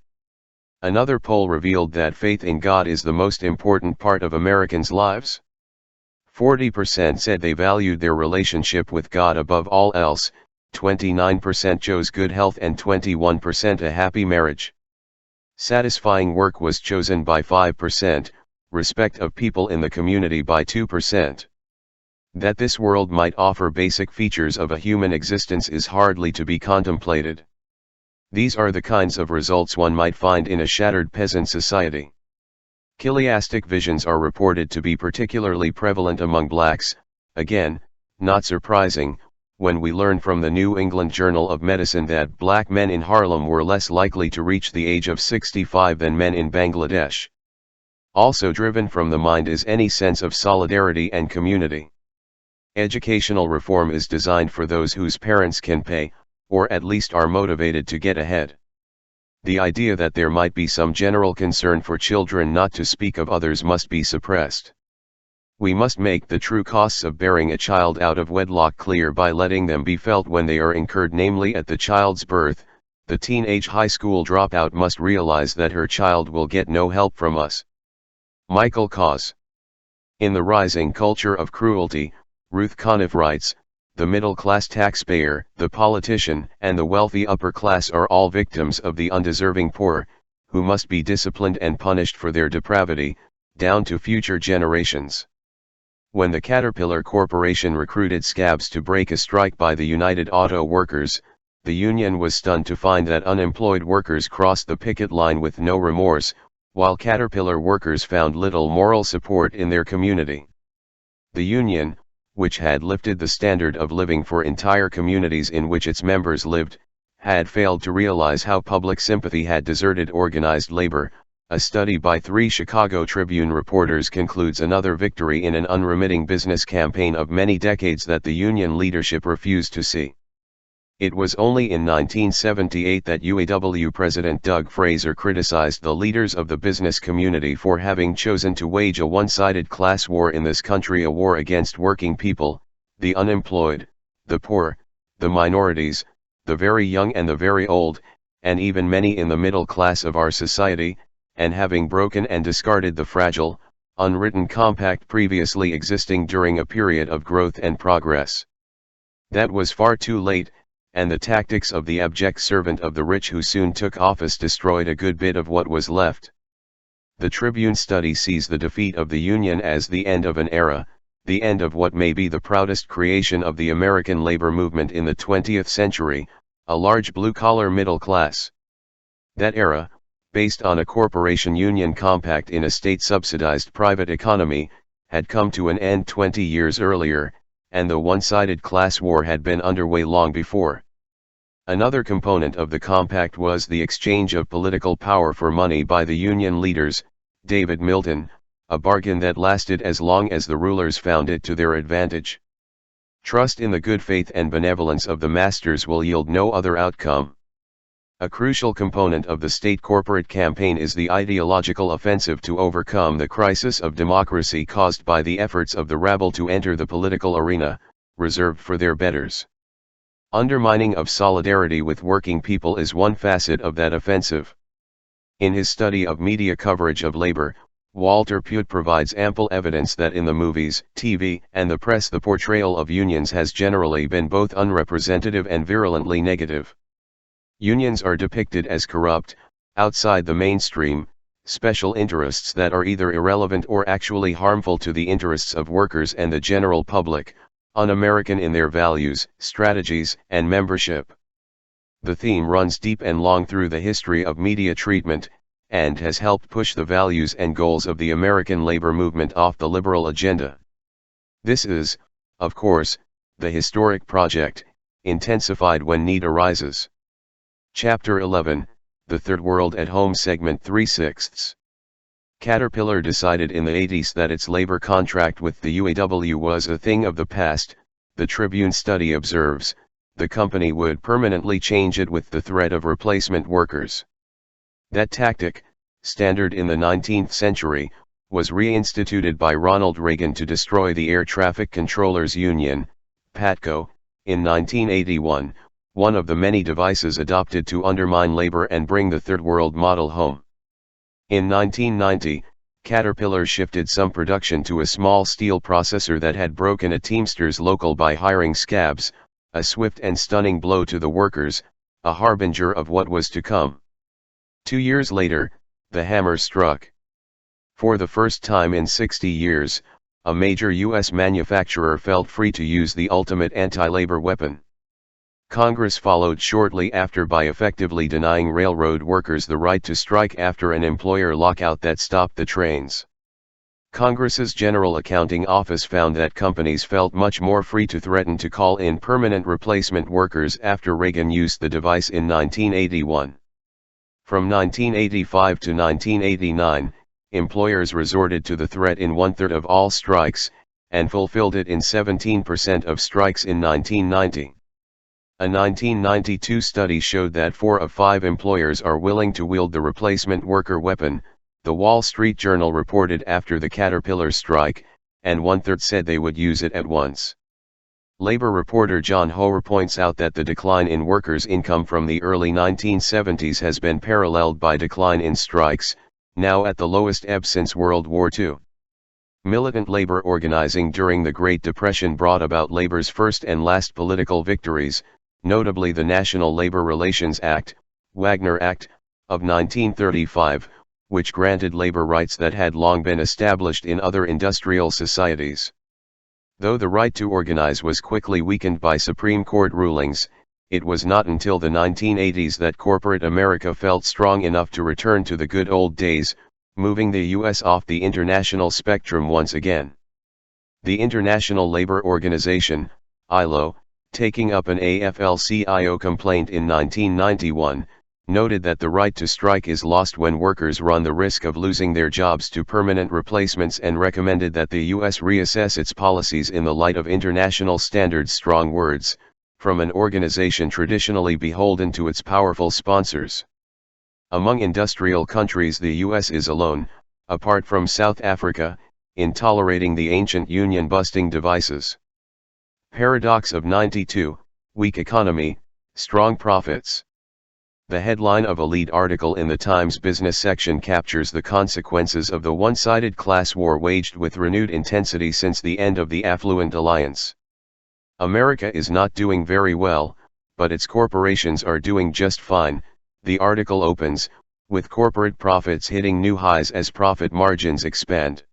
Another poll revealed that faith in God is the most important part of Americans' lives. 40% said they valued their relationship with God above all else, 29% chose good health and 21% a happy marriage. Satisfying work was chosen by 5%, respect of people in the community by 2%. That this world might offer basic features of a human existence is hardly to be contemplated. These are the kinds of results one might find in a shattered peasant society. Chiastic visions are reported to be particularly prevalent among blacks, again, not surprising, when we learn from the New England Journal of Medicine that black men in Harlem were less likely to reach the age of 65 than men in Bangladesh. Also driven from the mind is any sense of solidarity and community. Educational reform is designed for those whose parents can pay, or at least are motivated to get ahead. the idea that there might be some general concern for children not to speak of others must be suppressed. We must make the true costs of bearing a child out of wedlock clear by letting them be felt when they are incurred, namely at the child's birth. The teenage high school dropout must realize that her child will get no help from us. Michael Cause. In The Rising Culture of Cruelty, Ruth Conniff writes, the middle-class taxpayer, the politician, and the wealthy upper class are all victims of the undeserving poor, who must be disciplined and punished for their depravity, down to future generations. When the Caterpillar Corporation recruited scabs to break a strike by the United Auto Workers, the union was stunned to find that unemployed workers crossed the picket line with no remorse, while Caterpillar workers found little moral support in their community. The union, which had lifted the standard of living for entire communities in which its members lived, had failed to realize how public sympathy had deserted organized labor. A study by 3 Chicago Tribune reporters concludes another victory in an unremitting business campaign of many decades that the union leadership refused to see. It was only in 1978 that UAW President Doug Fraser criticized the leaders of the business community for having chosen to wage a one-sided class war in this country, a war against working people, the unemployed, the poor, the minorities, the very young and the very old, and even many in the middle class of our society, and having broken and discarded the fragile, unwritten compact previously existing during a period of growth and progress. That was far too late, and the tactics of the abject servant of the rich who soon took office destroyed a good bit of what was left. The Tribune study sees the defeat of the Union as the end of an era, the end of what may be the proudest creation of the American labor movement in the 20th century, a large blue-collar middle class. That era, based on a corporation union compact in a state-subsidized private economy, had come to an end 20 years earlier, and the one-sided class war had been underway long before. Another component of the compact was the exchange of political power for money by the union leaders, David Milton, a bargain that lasted as long as the rulers found it to their advantage. Trust in the good faith and benevolence of the masters will yield no other outcome. A crucial component of the state corporate campaign is the ideological offensive to overcome the crisis of democracy caused by the efforts of the rabble to enter the political arena, reserved for their betters. Undermining of solidarity with working people is one facet of that offensive. In his study of media coverage of labor, Walter Pute provides ample evidence that in the movies, TV, and the press the portrayal of unions has generally been both unrepresentative and virulently negative. Unions are depicted as corrupt, outside the mainstream, special interests that are either irrelevant or actually harmful to the interests of workers and the general public, un-American in their values, strategies, and membership. The theme runs deep and long through the history of media treatment, and has helped push the values and goals of the American labor movement off the liberal agenda. This is, of course, the historic project, intensified when need arises. Chapter 11, The Third World at Home Segment 3/6. Caterpillar decided in the 80s that its labor contract with the UAW was a thing of the past. The Tribune study observes, the company would permanently change it with the threat of replacement workers. That tactic, standard in the 19th century, was reinstituted by Ronald Reagan to destroy the Air Traffic Controllers Union, PATCO, in 1981, one of the many devices adopted to undermine labor and bring the Third World model home. In 1990, Caterpillar shifted some production to a small steel processor that had broken a Teamsters local by hiring scabs, a swift and stunning blow to the workers, a harbinger of what was to come. 2 years later, the hammer struck. For the first time in 60 years, a major U.S. manufacturer felt free to use the ultimate anti-labor weapon. Congress followed shortly after by effectively denying railroad workers the right to strike after an employer lockout that stopped the trains. Congress's General Accounting Office found that companies felt much more free to threaten to call in permanent replacement workers after Reagan used the device in 1981. From 1985 to 1989, employers resorted to the threat in 1/3 of all strikes, and fulfilled it in 17% of strikes in 1990. A 1992 study showed that 4 of 5 employers are willing to wield the replacement worker weapon, the Wall Street Journal reported after the Caterpillar strike, and 1/3 said they would use it at once. Labor reporter John Hoare points out that the decline in workers' income from the early 1970s has been paralleled by decline in strikes, now at the lowest ebb since World War II. Militant labor organizing during the Great Depression brought about labor's first and last political victories, notably the National Labor Relations Act, Wagner Act, of 1935, which granted labor rights that had long been established in other industrial societies. Though the right to organize was quickly weakened by Supreme Court rulings, it was not until the 1980s that corporate America felt strong enough to return to the good old days, moving the U.S. off the international spectrum once again. The International Labor Organization, ILO, taking up an AFL-CIO complaint in 1991, noted that the right to strike is lost when workers run the risk of losing their jobs to permanent replacements and recommended that the U.S. reassess its policies in the light of international standards. Strong words, from an organization traditionally beholden to its powerful sponsors. Among industrial countries, the U.S. is alone, apart from South Africa, in tolerating the ancient union-busting devices. Paradox of 92, weak economy, strong profits. The headline of a lead article in the Times business section captures the consequences of the one-sided class war waged with renewed intensity since the end of the Affluent Alliance. America is not doing very well, but its corporations are doing just fine, the article opens, with corporate profits hitting new highs as profit margins expand.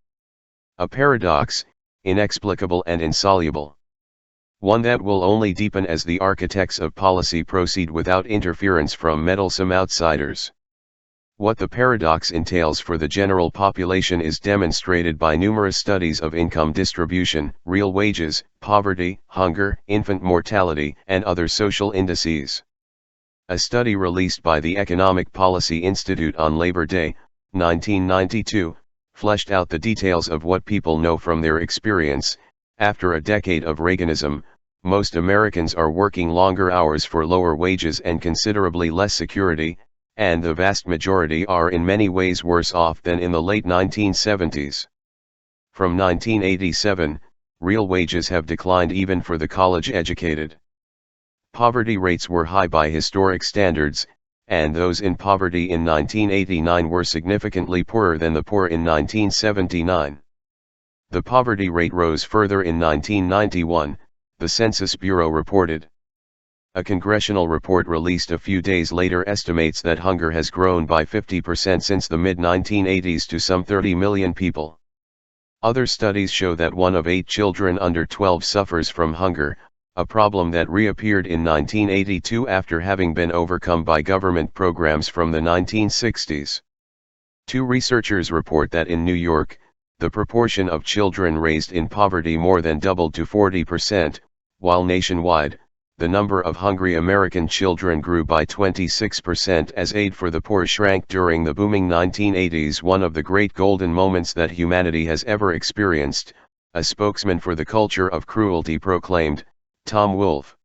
A paradox, inexplicable and insoluble. One that will only deepen as the architects of policy proceed without interference from meddlesome outsiders. What the paradox entails for the general population is demonstrated by numerous studies of income distribution, real wages, poverty, hunger, infant mortality, and other social indices. A study released by the Economic Policy Institute on Labor Day, 1992, fleshed out the details of what people know from their experience. After a decade of Reaganism, most Americans are working longer hours for lower wages and considerably less security, and the vast majority are in many ways worse off than in the late 1970s. From 1987, real wages have declined even for the college-educated. Poverty rates were high by historic standards, and those in poverty in 1989 were significantly poorer than the poor in 1979. The poverty rate rose further in 1991, the Census Bureau reported. A congressional report released a few days later estimates that hunger has grown by 50% since the mid-1980s to some 30 million people. Other studies show that 1 of 8 children under 12 suffers from hunger, a problem that reappeared in 1982 after having been overcome by government programs from the 1960s. 2 researchers report that in New York, the proportion of children raised in poverty more than doubled to 40%, while nationwide, the number of hungry American children grew by 26% as aid for the poor shrank during the booming 1980s, one of the great golden moments that humanity has ever experienced, a spokesman for the culture of cruelty proclaimed, Tom Wolfe.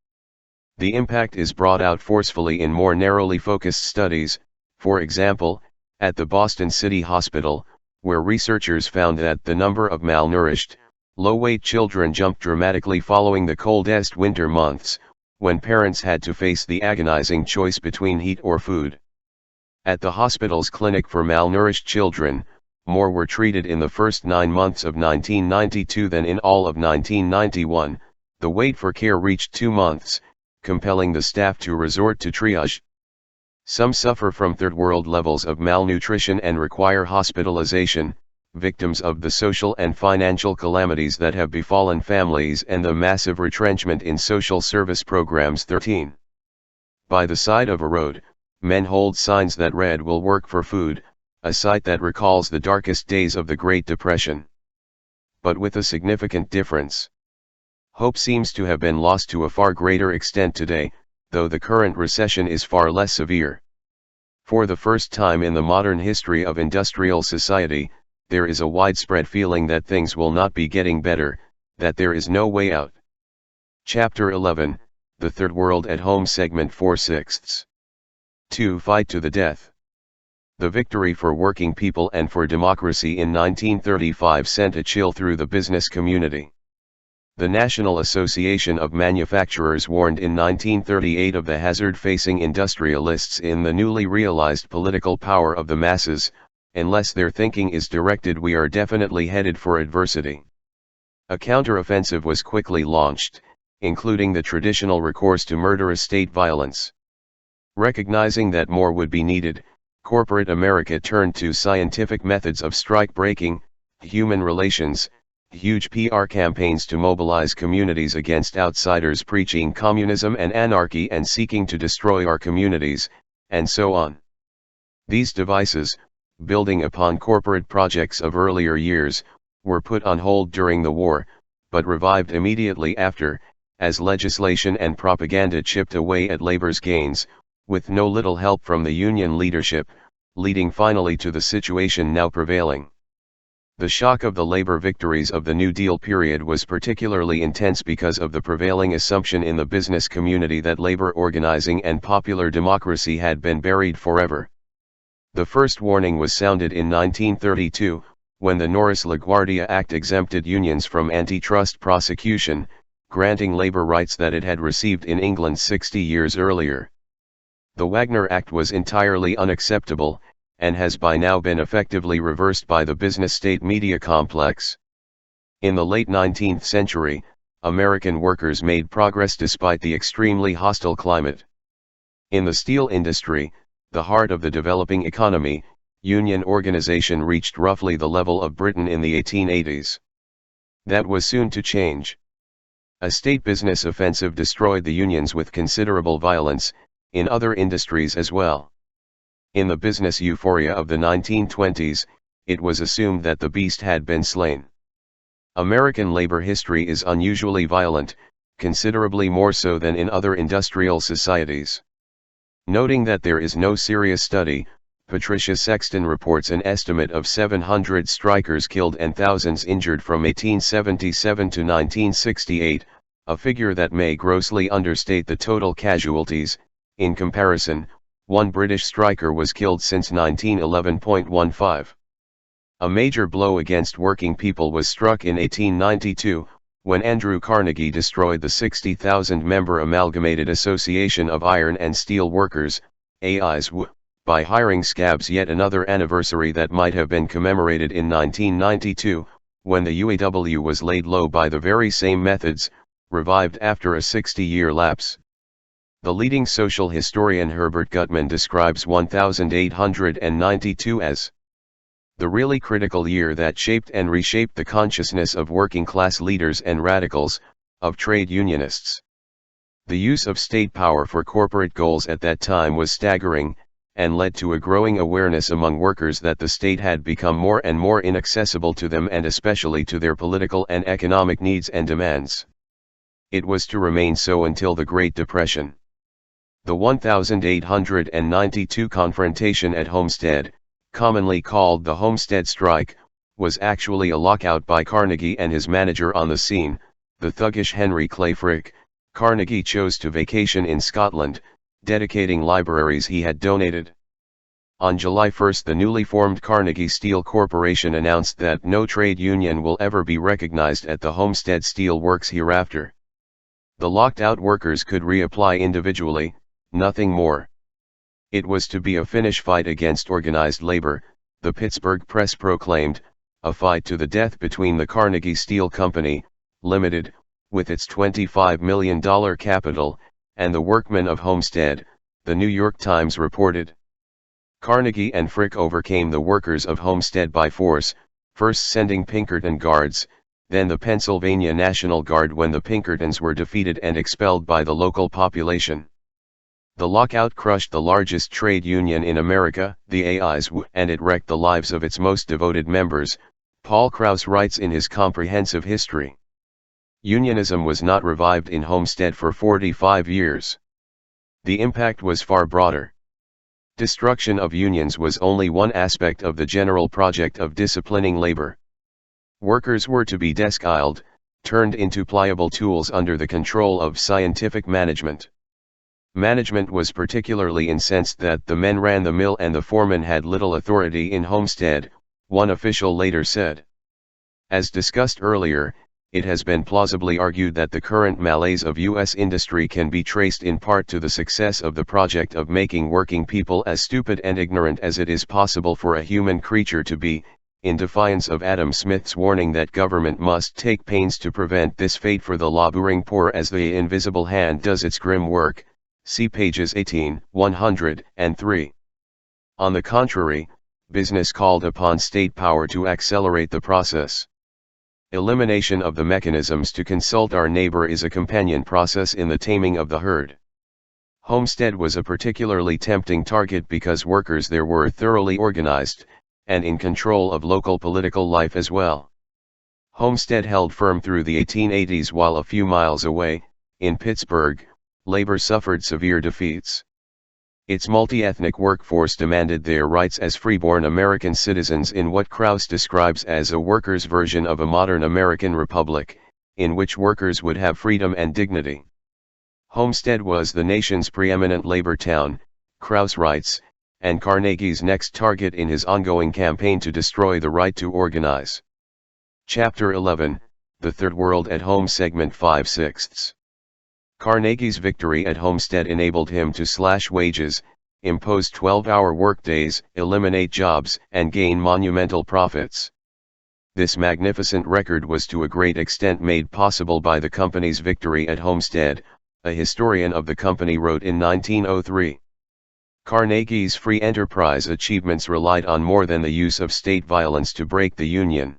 The impact is brought out forcefully in more narrowly focused studies, for example, at the Boston City Hospital, where researchers found that the number of malnourished, low-weight children jumped dramatically following the coldest winter months, when parents had to face the agonizing choice between heat or food. At the hospital's clinic for malnourished children, more were treated in the first 9 months of 1992 than in all of 1991. The wait for care reached 2 months, compelling the staff to resort to triage. Some suffer from third-world levels of malnutrition and require hospitalization, victims of the social and financial calamities that have befallen families and the massive retrenchment in social service programs. 13. By the side of a road, men hold signs that read "Will work for food," a sight that recalls the darkest days of the Great Depression. But with a significant difference. Hope seems to have been lost to a far greater extent today, though the current recession is far less severe. For the first time in the modern history of industrial society, there is a widespread feeling that things will not be getting better, that there is no way out. Chapter 11, The Third World at Home segment 4/6. 2. Fight to the death. The victory for working people and for democracy in 1935 sent a chill through the business community. The National Association of Manufacturers warned in 1938 of the hazard facing industrialists in the newly realized political power of the masses. Unless their thinking is directed, we are definitely headed for adversity. A counteroffensive was quickly launched, including the traditional recourse to murderous state violence. Recognizing that more would be needed, corporate America turned to scientific methods of strike breaking, human relations, huge PR campaigns to mobilize communities against outsiders preaching communism and anarchy and seeking to destroy our communities, and so on. These devices, building upon corporate projects of earlier years, were put on hold during the war, but revived immediately after, as legislation and propaganda chipped away at labor's gains, with no little help from the union leadership, leading finally to the situation now prevailing. The shock of the labor victories of the New Deal period was particularly intense because of the prevailing assumption in the business community that labor organizing and popular democracy had been buried forever. The first warning was sounded in 1932, when the Norris-LaGuardia Act exempted unions from antitrust prosecution, granting labor rights that it had received in England 60 years earlier. The Wagner Act was entirely unacceptable, and has by now been effectively reversed by the business-state media complex. In the late 19th century, American workers made progress despite the extremely hostile climate. In the steel industry, the heart of the developing economy, union organization reached roughly the level of Britain in the 1880s. That was soon to change. A state business offensive destroyed the unions with considerable violence, in other industries as well. In the business euphoria of the 1920s, it was assumed that the beast had been slain. American labor history is unusually violent, considerably more so than in other industrial societies. Noting that there is no serious study, Patricia Sexton reports an estimate of 700 strikers killed and thousands injured from 1877 to 1968, a figure that may grossly understate the total casualties. In comparison, one British striker was killed since 1911.15. A major blow against working people was struck in 1892, when Andrew Carnegie destroyed the 60,000-member Amalgamated Association of Iron and Steel Workers, AISW, by hiring scabs. Yet another anniversary that might have been commemorated in 1992, when the UAW was laid low by the very same methods, revived after a 60-year lapse. The leading social historian Herbert Gutman describes 1892 as the really critical year that shaped and reshaped the consciousness of working-class leaders and radicals, of trade unionists. The use of state power for corporate goals at that time was staggering, and led to a growing awareness among workers that the state had become more and more inaccessible to them and especially to their political and economic needs and demands. It was to remain so until the Great Depression. The 1892 confrontation at Homestead, commonly called the Homestead Strike, was actually a lockout by Carnegie and his manager on the scene, the thuggish Henry Clay Frick. Carnegie chose to vacation in Scotland, dedicating libraries he had donated. On July 1 the newly formed Carnegie Steel Corporation announced that no trade union will ever be recognized at the Homestead Steel Works hereafter. The locked-out workers could reapply individually, nothing more. It was to be a finish fight against organized labor, the Pittsburgh Press proclaimed, a fight to the death between the Carnegie Steel Company, Limited, with its $25 million capital, and the workmen of Homestead, the New York Times reported. Carnegie and Frick overcame the workers of Homestead by force, first sending Pinkerton Guards, then the Pennsylvania National Guard when the Pinkertons were defeated and expelled by the local population. The lockout crushed the largest trade union in America, the AISW, and it wrecked the lives of its most devoted members, Paul Krauss writes in his comprehensive history. Unionism was not revived in Homestead for 45 years. The impact was far broader. Destruction of unions was only one aspect of the general project of disciplining labor. Workers were to be desk-idled, turned into pliable tools under the control of scientific management. Management was particularly incensed that the men ran the mill and the foreman had little authority in Homestead, one official later said. As discussed earlier, it has been plausibly argued that the current malaise of U.S. industry can be traced in part to the success of the project of making working people as stupid and ignorant as it is possible for a human creature to be, in defiance of Adam Smith's warning that government must take pains to prevent this fate for the laboring poor as the invisible hand does its grim work. See pages 18, 103. On the contrary, business called upon state power to accelerate the process. Elimination of the mechanisms to consult our neighbor is a companion process in the taming of the herd. Homestead was a particularly tempting target because workers there were thoroughly organized, and in control of local political life as well. Homestead held firm through the 1880s while a few miles away, in Pittsburgh, labor suffered severe defeats. Its multi-ethnic workforce demanded their rights as freeborn American citizens in what Krauss describes as a workers' version of a modern American republic, in which workers would have freedom and dignity. Homestead was the nation's preeminent labor town, Krauss writes, and Carnegie's next target in his ongoing campaign to destroy the right to organize. Chapter 11, The Third World at Home Segment 5/6. Carnegie's victory at Homestead enabled him to slash wages, impose 12-hour workdays, eliminate jobs, and gain monumental profits. This magnificent record was to a great extent made possible by the company's victory at Homestead, a historian of the company wrote in 1903. Carnegie's free enterprise achievements relied on more than the use of state violence to break the Union.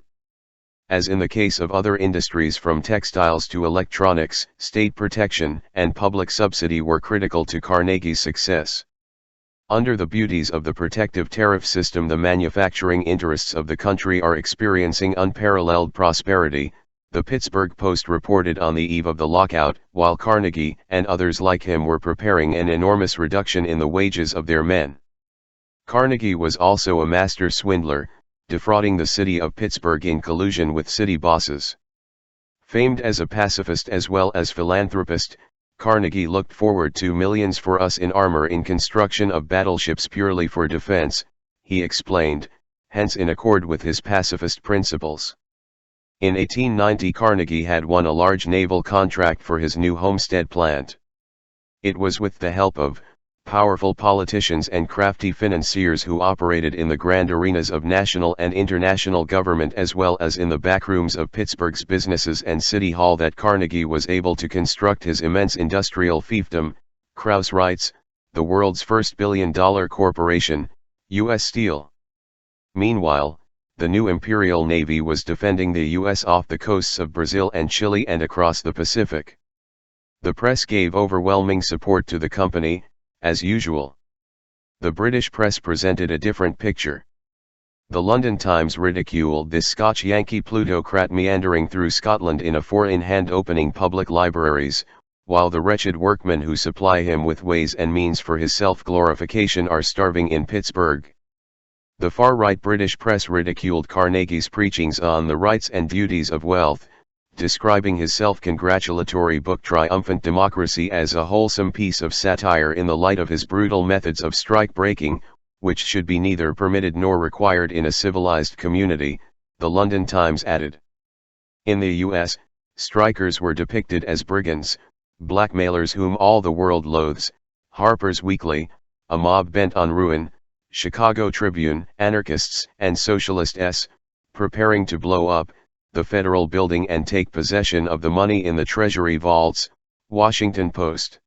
As in the case of other industries from textiles to electronics, state protection and public subsidy were critical to Carnegie's success. Under the beauties of the protective tariff system, the manufacturing interests of the country are experiencing unparalleled prosperity, the Pittsburgh Post reported on the eve of the lockout, while Carnegie and others like him were preparing an enormous reduction in the wages of their men. Carnegie was also a master swindler, defrauding the city of Pittsburgh in collusion with city bosses. Famed as a pacifist as well as philanthropist, Carnegie looked forward to millions for us in armor in construction of battleships purely for defense, he explained, hence in accord with his pacifist principles. In 1890 Carnegie had won a large naval contract for his new Homestead plant. It was with the help of powerful politicians and crafty financiers who operated in the grand arenas of national and international government as well as in the backrooms of Pittsburgh's businesses and City Hall that Carnegie was able to construct his immense industrial fiefdom. Krauss writes, the world's first billion-dollar corporation, U.S. Steel. Meanwhile, the new Imperial Navy was defending the U.S. off the coasts of Brazil and Chile and across the Pacific. The press gave overwhelming support to the company, as usual. The British press presented a different picture. The London Times ridiculed this Scotch Yankee plutocrat meandering through Scotland in a four-in-hand opening public libraries, while the wretched workmen who supply him with ways and means for his self-glorification are starving in Pittsburgh. The far-right British press ridiculed Carnegie's preachings on the rights and duties of wealth, describing his self-congratulatory book Triumphant Democracy as a wholesome piece of satire in the light of his brutal methods of strike-breaking, which should be neither permitted nor required in a civilized community, the London Times added. In the U.S., strikers were depicted as brigands, blackmailers whom all the world loathes, Harper's Weekly, a mob bent on ruin, Chicago Tribune, anarchists and socialists, preparing to blow up the federal building and take possession of the money in the Treasury vaults, Washington Post.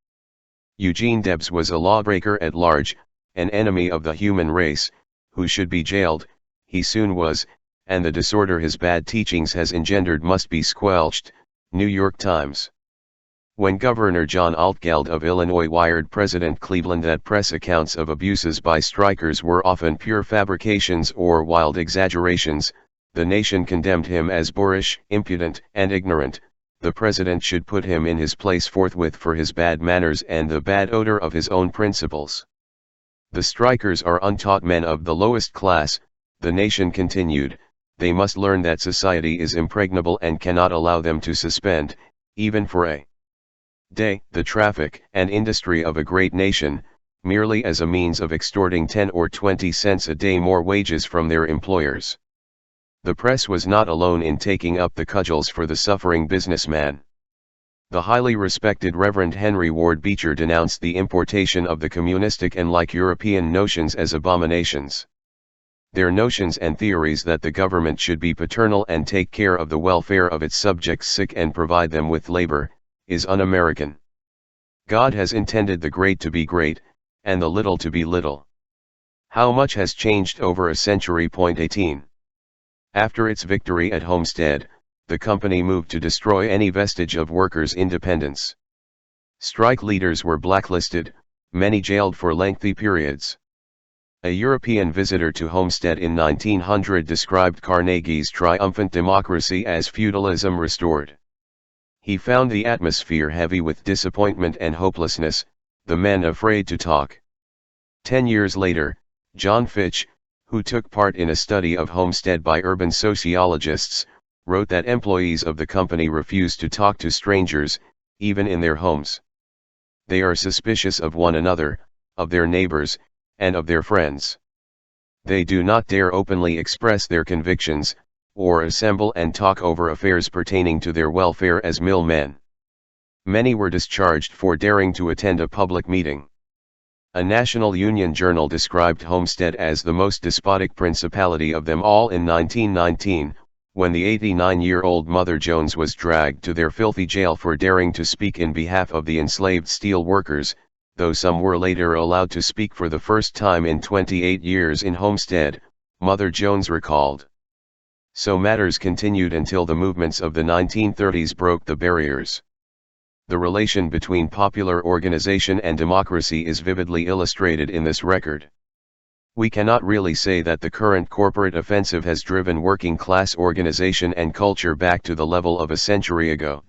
Eugene Debs was a lawbreaker at large, an enemy of the human race, who should be jailed, he soon was, and the disorder his bad teachings has engendered must be squelched, New York Times. When Governor John Altgeld of Illinois wired President Cleveland that press accounts of abuses by strikers were often pure fabrications or wild exaggerations, the nation condemned him as boorish, impudent, and ignorant. The president should put him in his place forthwith for his bad manners and the bad odor of his own principles. The strikers are untaught men of the lowest class, the nation continued, they must learn that society is impregnable and cannot allow them to suspend, even for a day, the traffic and industry of a great nation, merely as a means of extorting 10 or 20 cents a day more wages from their employers. The press was not alone in taking up the cudgels for the suffering businessman. The highly respected Reverend Henry Ward Beecher denounced the importation of the communistic and like European notions as abominations. Their notions and theories that the government should be paternal and take care of the welfare of its subjects sick and provide them with labor, is un-American. God has intended the great to be great, and the little to be little. How much has changed over a century? 18. After its victory at Homestead, the company moved to destroy any vestige of workers' independence. Strike leaders were blacklisted, many jailed for lengthy periods. A European visitor to Homestead in 1900 described Carnegie's triumphant democracy as feudalism restored. He found the atmosphere heavy with disappointment and hopelessness, the men afraid to talk. 10 years later, John Fitch, who took part in a study of Homestead by urban sociologists, wrote that employees of the company refuse to talk to strangers, even in their homes. They are suspicious of one another, of their neighbors, and of their friends. They do not dare openly express their convictions, or assemble and talk over affairs pertaining to their welfare as mill men. Many were discharged for daring to attend a public meeting. A National Union journal described Homestead as the most despotic principality of them all in 1919, when the 89-year-old Mother Jones was dragged to their filthy jail for daring to speak in behalf of the enslaved steel workers, though some were later allowed to speak for the first time in 28 years in Homestead, Mother Jones recalled. So matters continued until the movements of the 1930s broke the barriers. The relation between popular organization and democracy is vividly illustrated in this record. We cannot really say that the current corporate offensive has driven working-class organization and culture back to the level of a century ago.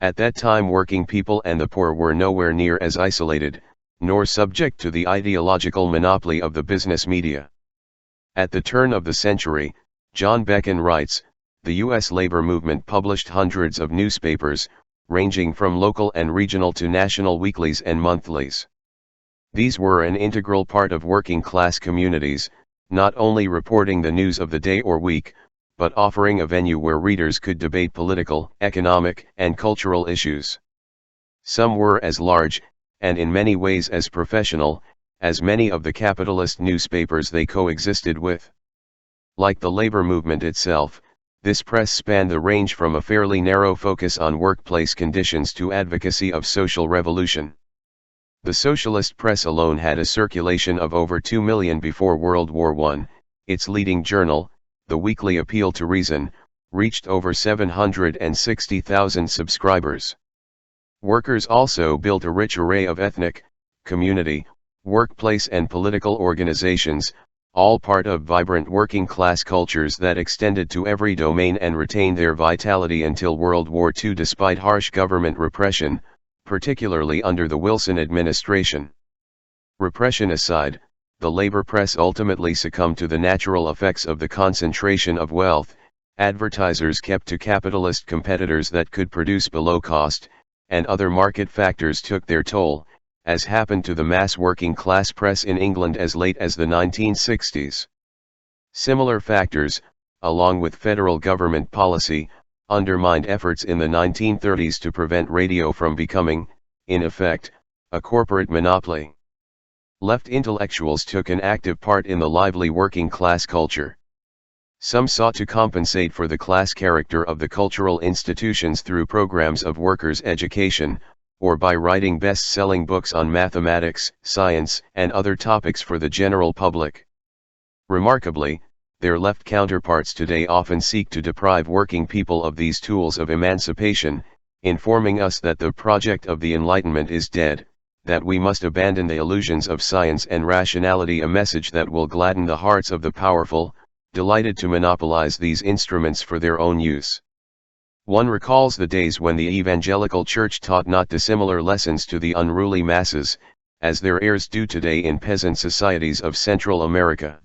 At that time working people and the poor were nowhere near as isolated, nor subject to the ideological monopoly of the business media. At the turn of the century, John Becken writes, the U.S. labor movement published hundreds of newspapers, ranging from local and regional to national weeklies and monthlies. These were an integral part of working-class communities, not only reporting the news of the day or week, but offering a venue where readers could debate political, economic, and cultural issues. Some were as large, and in many ways as professional, as many of the capitalist newspapers they coexisted with. Like the labor movement itself, this press spanned the range from a fairly narrow focus on workplace conditions to advocacy of social revolution. The socialist press alone had a circulation of over 2 million before World War I. Its leading journal, the Weekly Appeal to Reason, reached over 760,000 subscribers. Workers also built a rich array of ethnic, community, workplace and political organizations, all part of vibrant working-class cultures that extended to every domain and retained their vitality until World War II despite harsh government repression, particularly under the Wilson administration. Repression aside, the labor press ultimately succumbed to the natural effects of the concentration of wealth. Advertisers kept to capitalist competitors that could produce below cost, and other market factors took their toll, as happened to the mass working-class press in England as late as the 1960s. Similar factors, along with federal government policy, undermined efforts in the 1930s to prevent radio from becoming, in effect, a corporate monopoly. Left intellectuals took an active part in the lively working-class culture. Some sought to compensate for the class character of the cultural institutions through programs of workers' education, or by writing best-selling books on mathematics, science, and other topics for the general public. Remarkably, their left counterparts today often seek to deprive working people of these tools of emancipation, informing us that the project of the Enlightenment is dead, that we must abandon the illusions of science and rationality, a message that will gladden the hearts of the powerful, delighted to monopolize these instruments for their own use. One recalls the days when the evangelical church taught not dissimilar lessons to the unruly masses, as their heirs do today in peasant societies of Central America.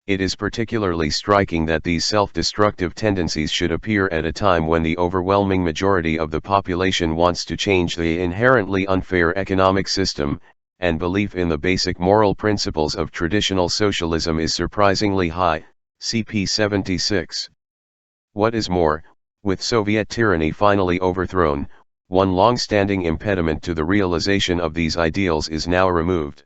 It is particularly striking that these self-destructive tendencies should appear at a time when the overwhelming majority of the population wants to change the inherently unfair economic system, and belief in the basic moral principles of traditional socialism is surprisingly high, CP 76. What is more, with Soviet tyranny finally overthrown, one long-standing impediment to the realization of these ideals is now removed.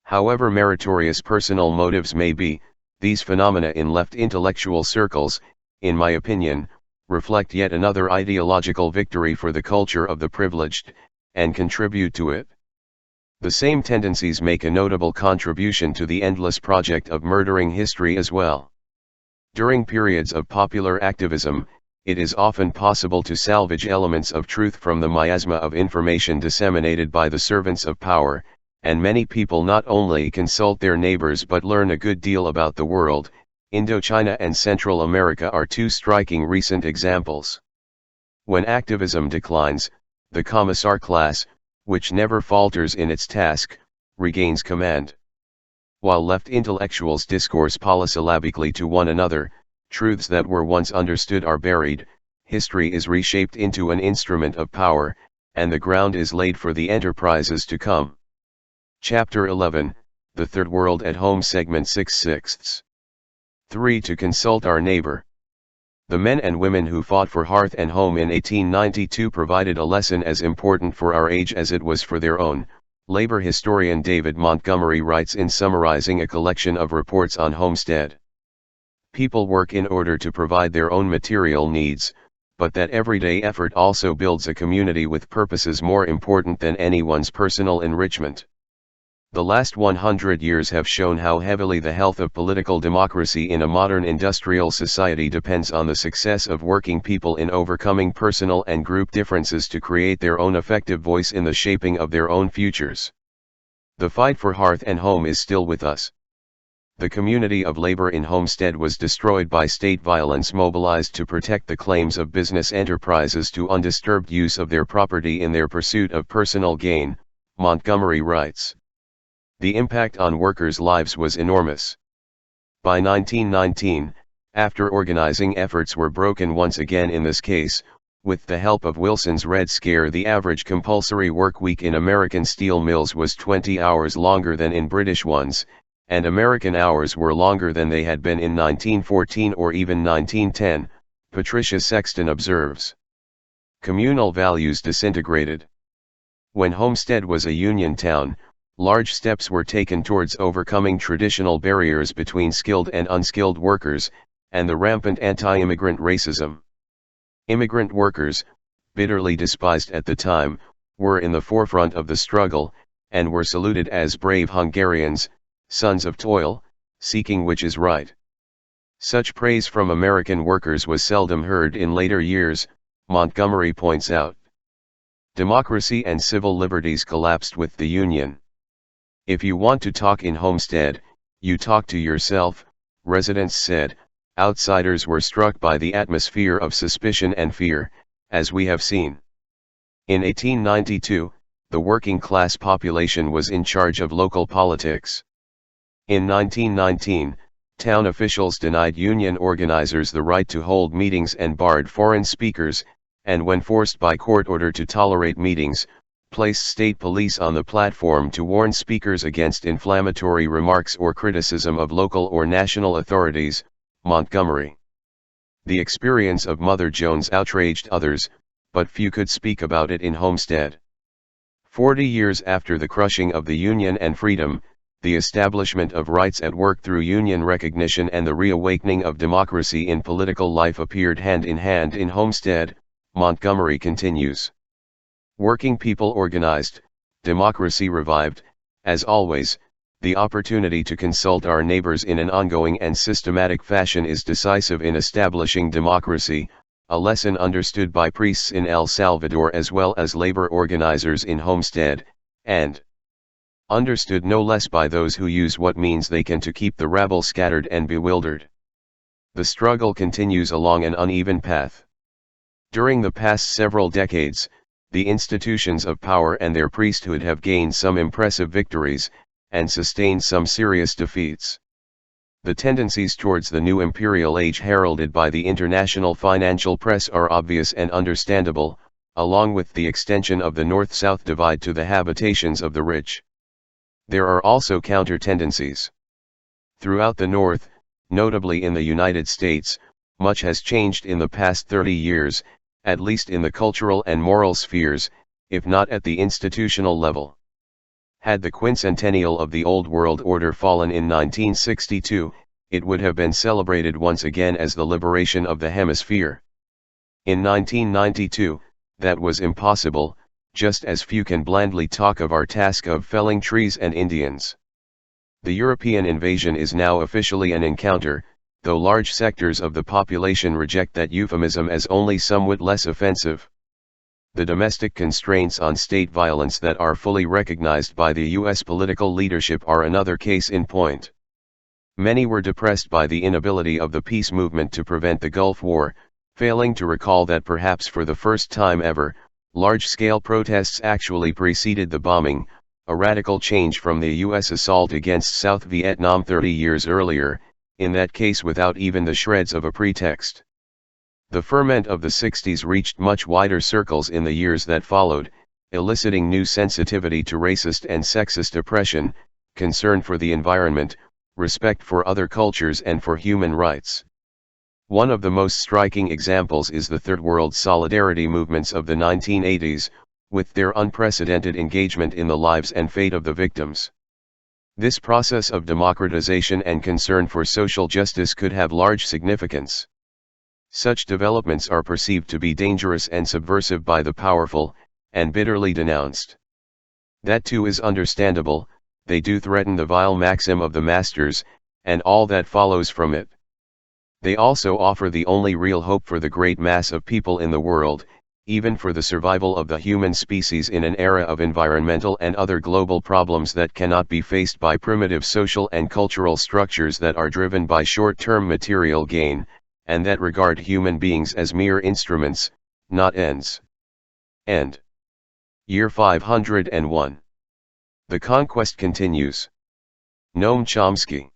However meritorious personal motives may be, these phenomena in left intellectual circles, in my opinion, reflect yet another ideological victory for the culture of the privileged, and contribute to it. The same tendencies make a notable contribution to the endless project of murdering history as well. During periods of popular activism, it is often possible to salvage elements of truth from the miasma of information disseminated by the servants of power, and many people not only consult their neighbors but learn a good deal about the world. Indochina and Central America are two striking recent examples. When activism declines, the commissar class, which never falters in its task, regains command. While left intellectuals discourse polysyllabically to one another, truths that were once understood are buried, history is reshaped into an instrument of power, and the ground is laid for the enterprises to come. Chapter 11, The Third World at Home Segment 6/6. 3. To consult our neighbor. The men and women who fought for hearth and home in 1892 provided a lesson as important for our age as it was for their own. Labor historian David Montgomery writes in summarizing a collection of reports on homestead. People work in order to provide their own material needs, but that everyday effort also builds a community with purposes more important than anyone's personal enrichment. The last 100 years have shown how heavily the health of political democracy in a modern industrial society depends on the success of working people in overcoming personal and group differences to create their own effective voice in the shaping of their own futures. The fight for hearth and home is still with us. The community of labor in Homestead was destroyed by state violence mobilized to protect the claims of business enterprises to undisturbed use of their property in their pursuit of personal gain, Montgomery writes. The impact on workers' lives was enormous. By 1919, after organizing efforts were broken once again in this case, with the help of Wilson's Red Scare, the average compulsory work week in American steel mills was 20 hours longer than in British ones, and American hours were longer than they had been in 1914 or even 1910, Patricia Sexton observes. Communal values disintegrated. When Homestead was a Union town, large steps were taken towards overcoming traditional barriers between skilled and unskilled workers, and the rampant anti-immigrant racism. Immigrant workers, bitterly despised at the time, were in the forefront of the struggle, and were saluted as brave Hungarians, sons of toil, seeking which is right. Such praise from American workers was seldom heard in later years, Montgomery points out. Democracy and civil liberties collapsed with the Union. If you want to talk in Homestead, you talk to yourself, residents said. Outsiders were struck by the atmosphere of suspicion and fear, as we have seen. In 1892, the working class population was in charge of local politics. In 1919, town officials denied union organizers the right to hold meetings and barred foreign speakers, and when forced by court order to tolerate meetings, placed state police on the platform to warn speakers against inflammatory remarks or criticism of local or national authorities, Montgomery. The experience of Mother Jones outraged others, but few could speak about it in Homestead. 40 years after the crushing of the Union and freedom, the establishment of rights at work through union recognition and the reawakening of democracy in political life appeared hand in hand in Homestead, Montgomery continues. Working people organized, democracy revived. As always, the opportunity to consult our neighbors in an ongoing and systematic fashion is decisive in establishing democracy, a lesson understood by priests in El Salvador as well as labor organizers in Homestead, and understood no less by those who use what means they can to keep the rabble scattered and bewildered. The struggle continues along an uneven path. During the past several decades, the institutions of power and their priesthood have gained some impressive victories, and sustained some serious defeats. The tendencies towards the new imperial age heralded by the international financial press are obvious and understandable, along with the extension of the north-south divide to the habitations of the rich. There are also counter-tendencies. Throughout the North, notably in the United States, much has changed in the past 30 years, at least in the cultural and moral spheres, if not at the institutional level. Had the quincentennial of the Old World Order fallen in 1962, it would have been celebrated once again as the liberation of the hemisphere. In 1992, that was impossible, just as few can blandly talk of our task of felling trees and Indians. The European invasion is now officially an encounter, though large sectors of the population reject that euphemism as only somewhat less offensive. The domestic constraints on state violence that are fully recognized by the U.S. political leadership are another case in point. Many were depressed by the inability of the peace movement to prevent the Gulf War, failing to recall that perhaps for the first time ever, large-scale protests actually preceded the bombing, a radical change from the U.S. assault against South Vietnam 30 years earlier, in that case without even the shreds of a pretext. The ferment of the 60s reached much wider circles in the years that followed, eliciting new sensitivity to racist and sexist oppression, concern for the environment, respect for other cultures and for human rights. One of the most striking examples is the Third World Solidarity movements of the 1980s, with their unprecedented engagement in the lives and fate of the victims. This process of democratization and concern for social justice could have large significance. Such developments are perceived to be dangerous and subversive by the powerful, and bitterly denounced. That too is understandable, they do threaten the vile maxim of the masters, and all that follows from it. They also offer the only real hope for the great mass of people in the world, even for the survival of the human species in an era of environmental and other global problems that cannot be faced by primitive social and cultural structures that are driven by short-term material gain, and that regard human beings as mere instruments, not ends. End. Year 501. The Conquest continues. Noam Chomsky.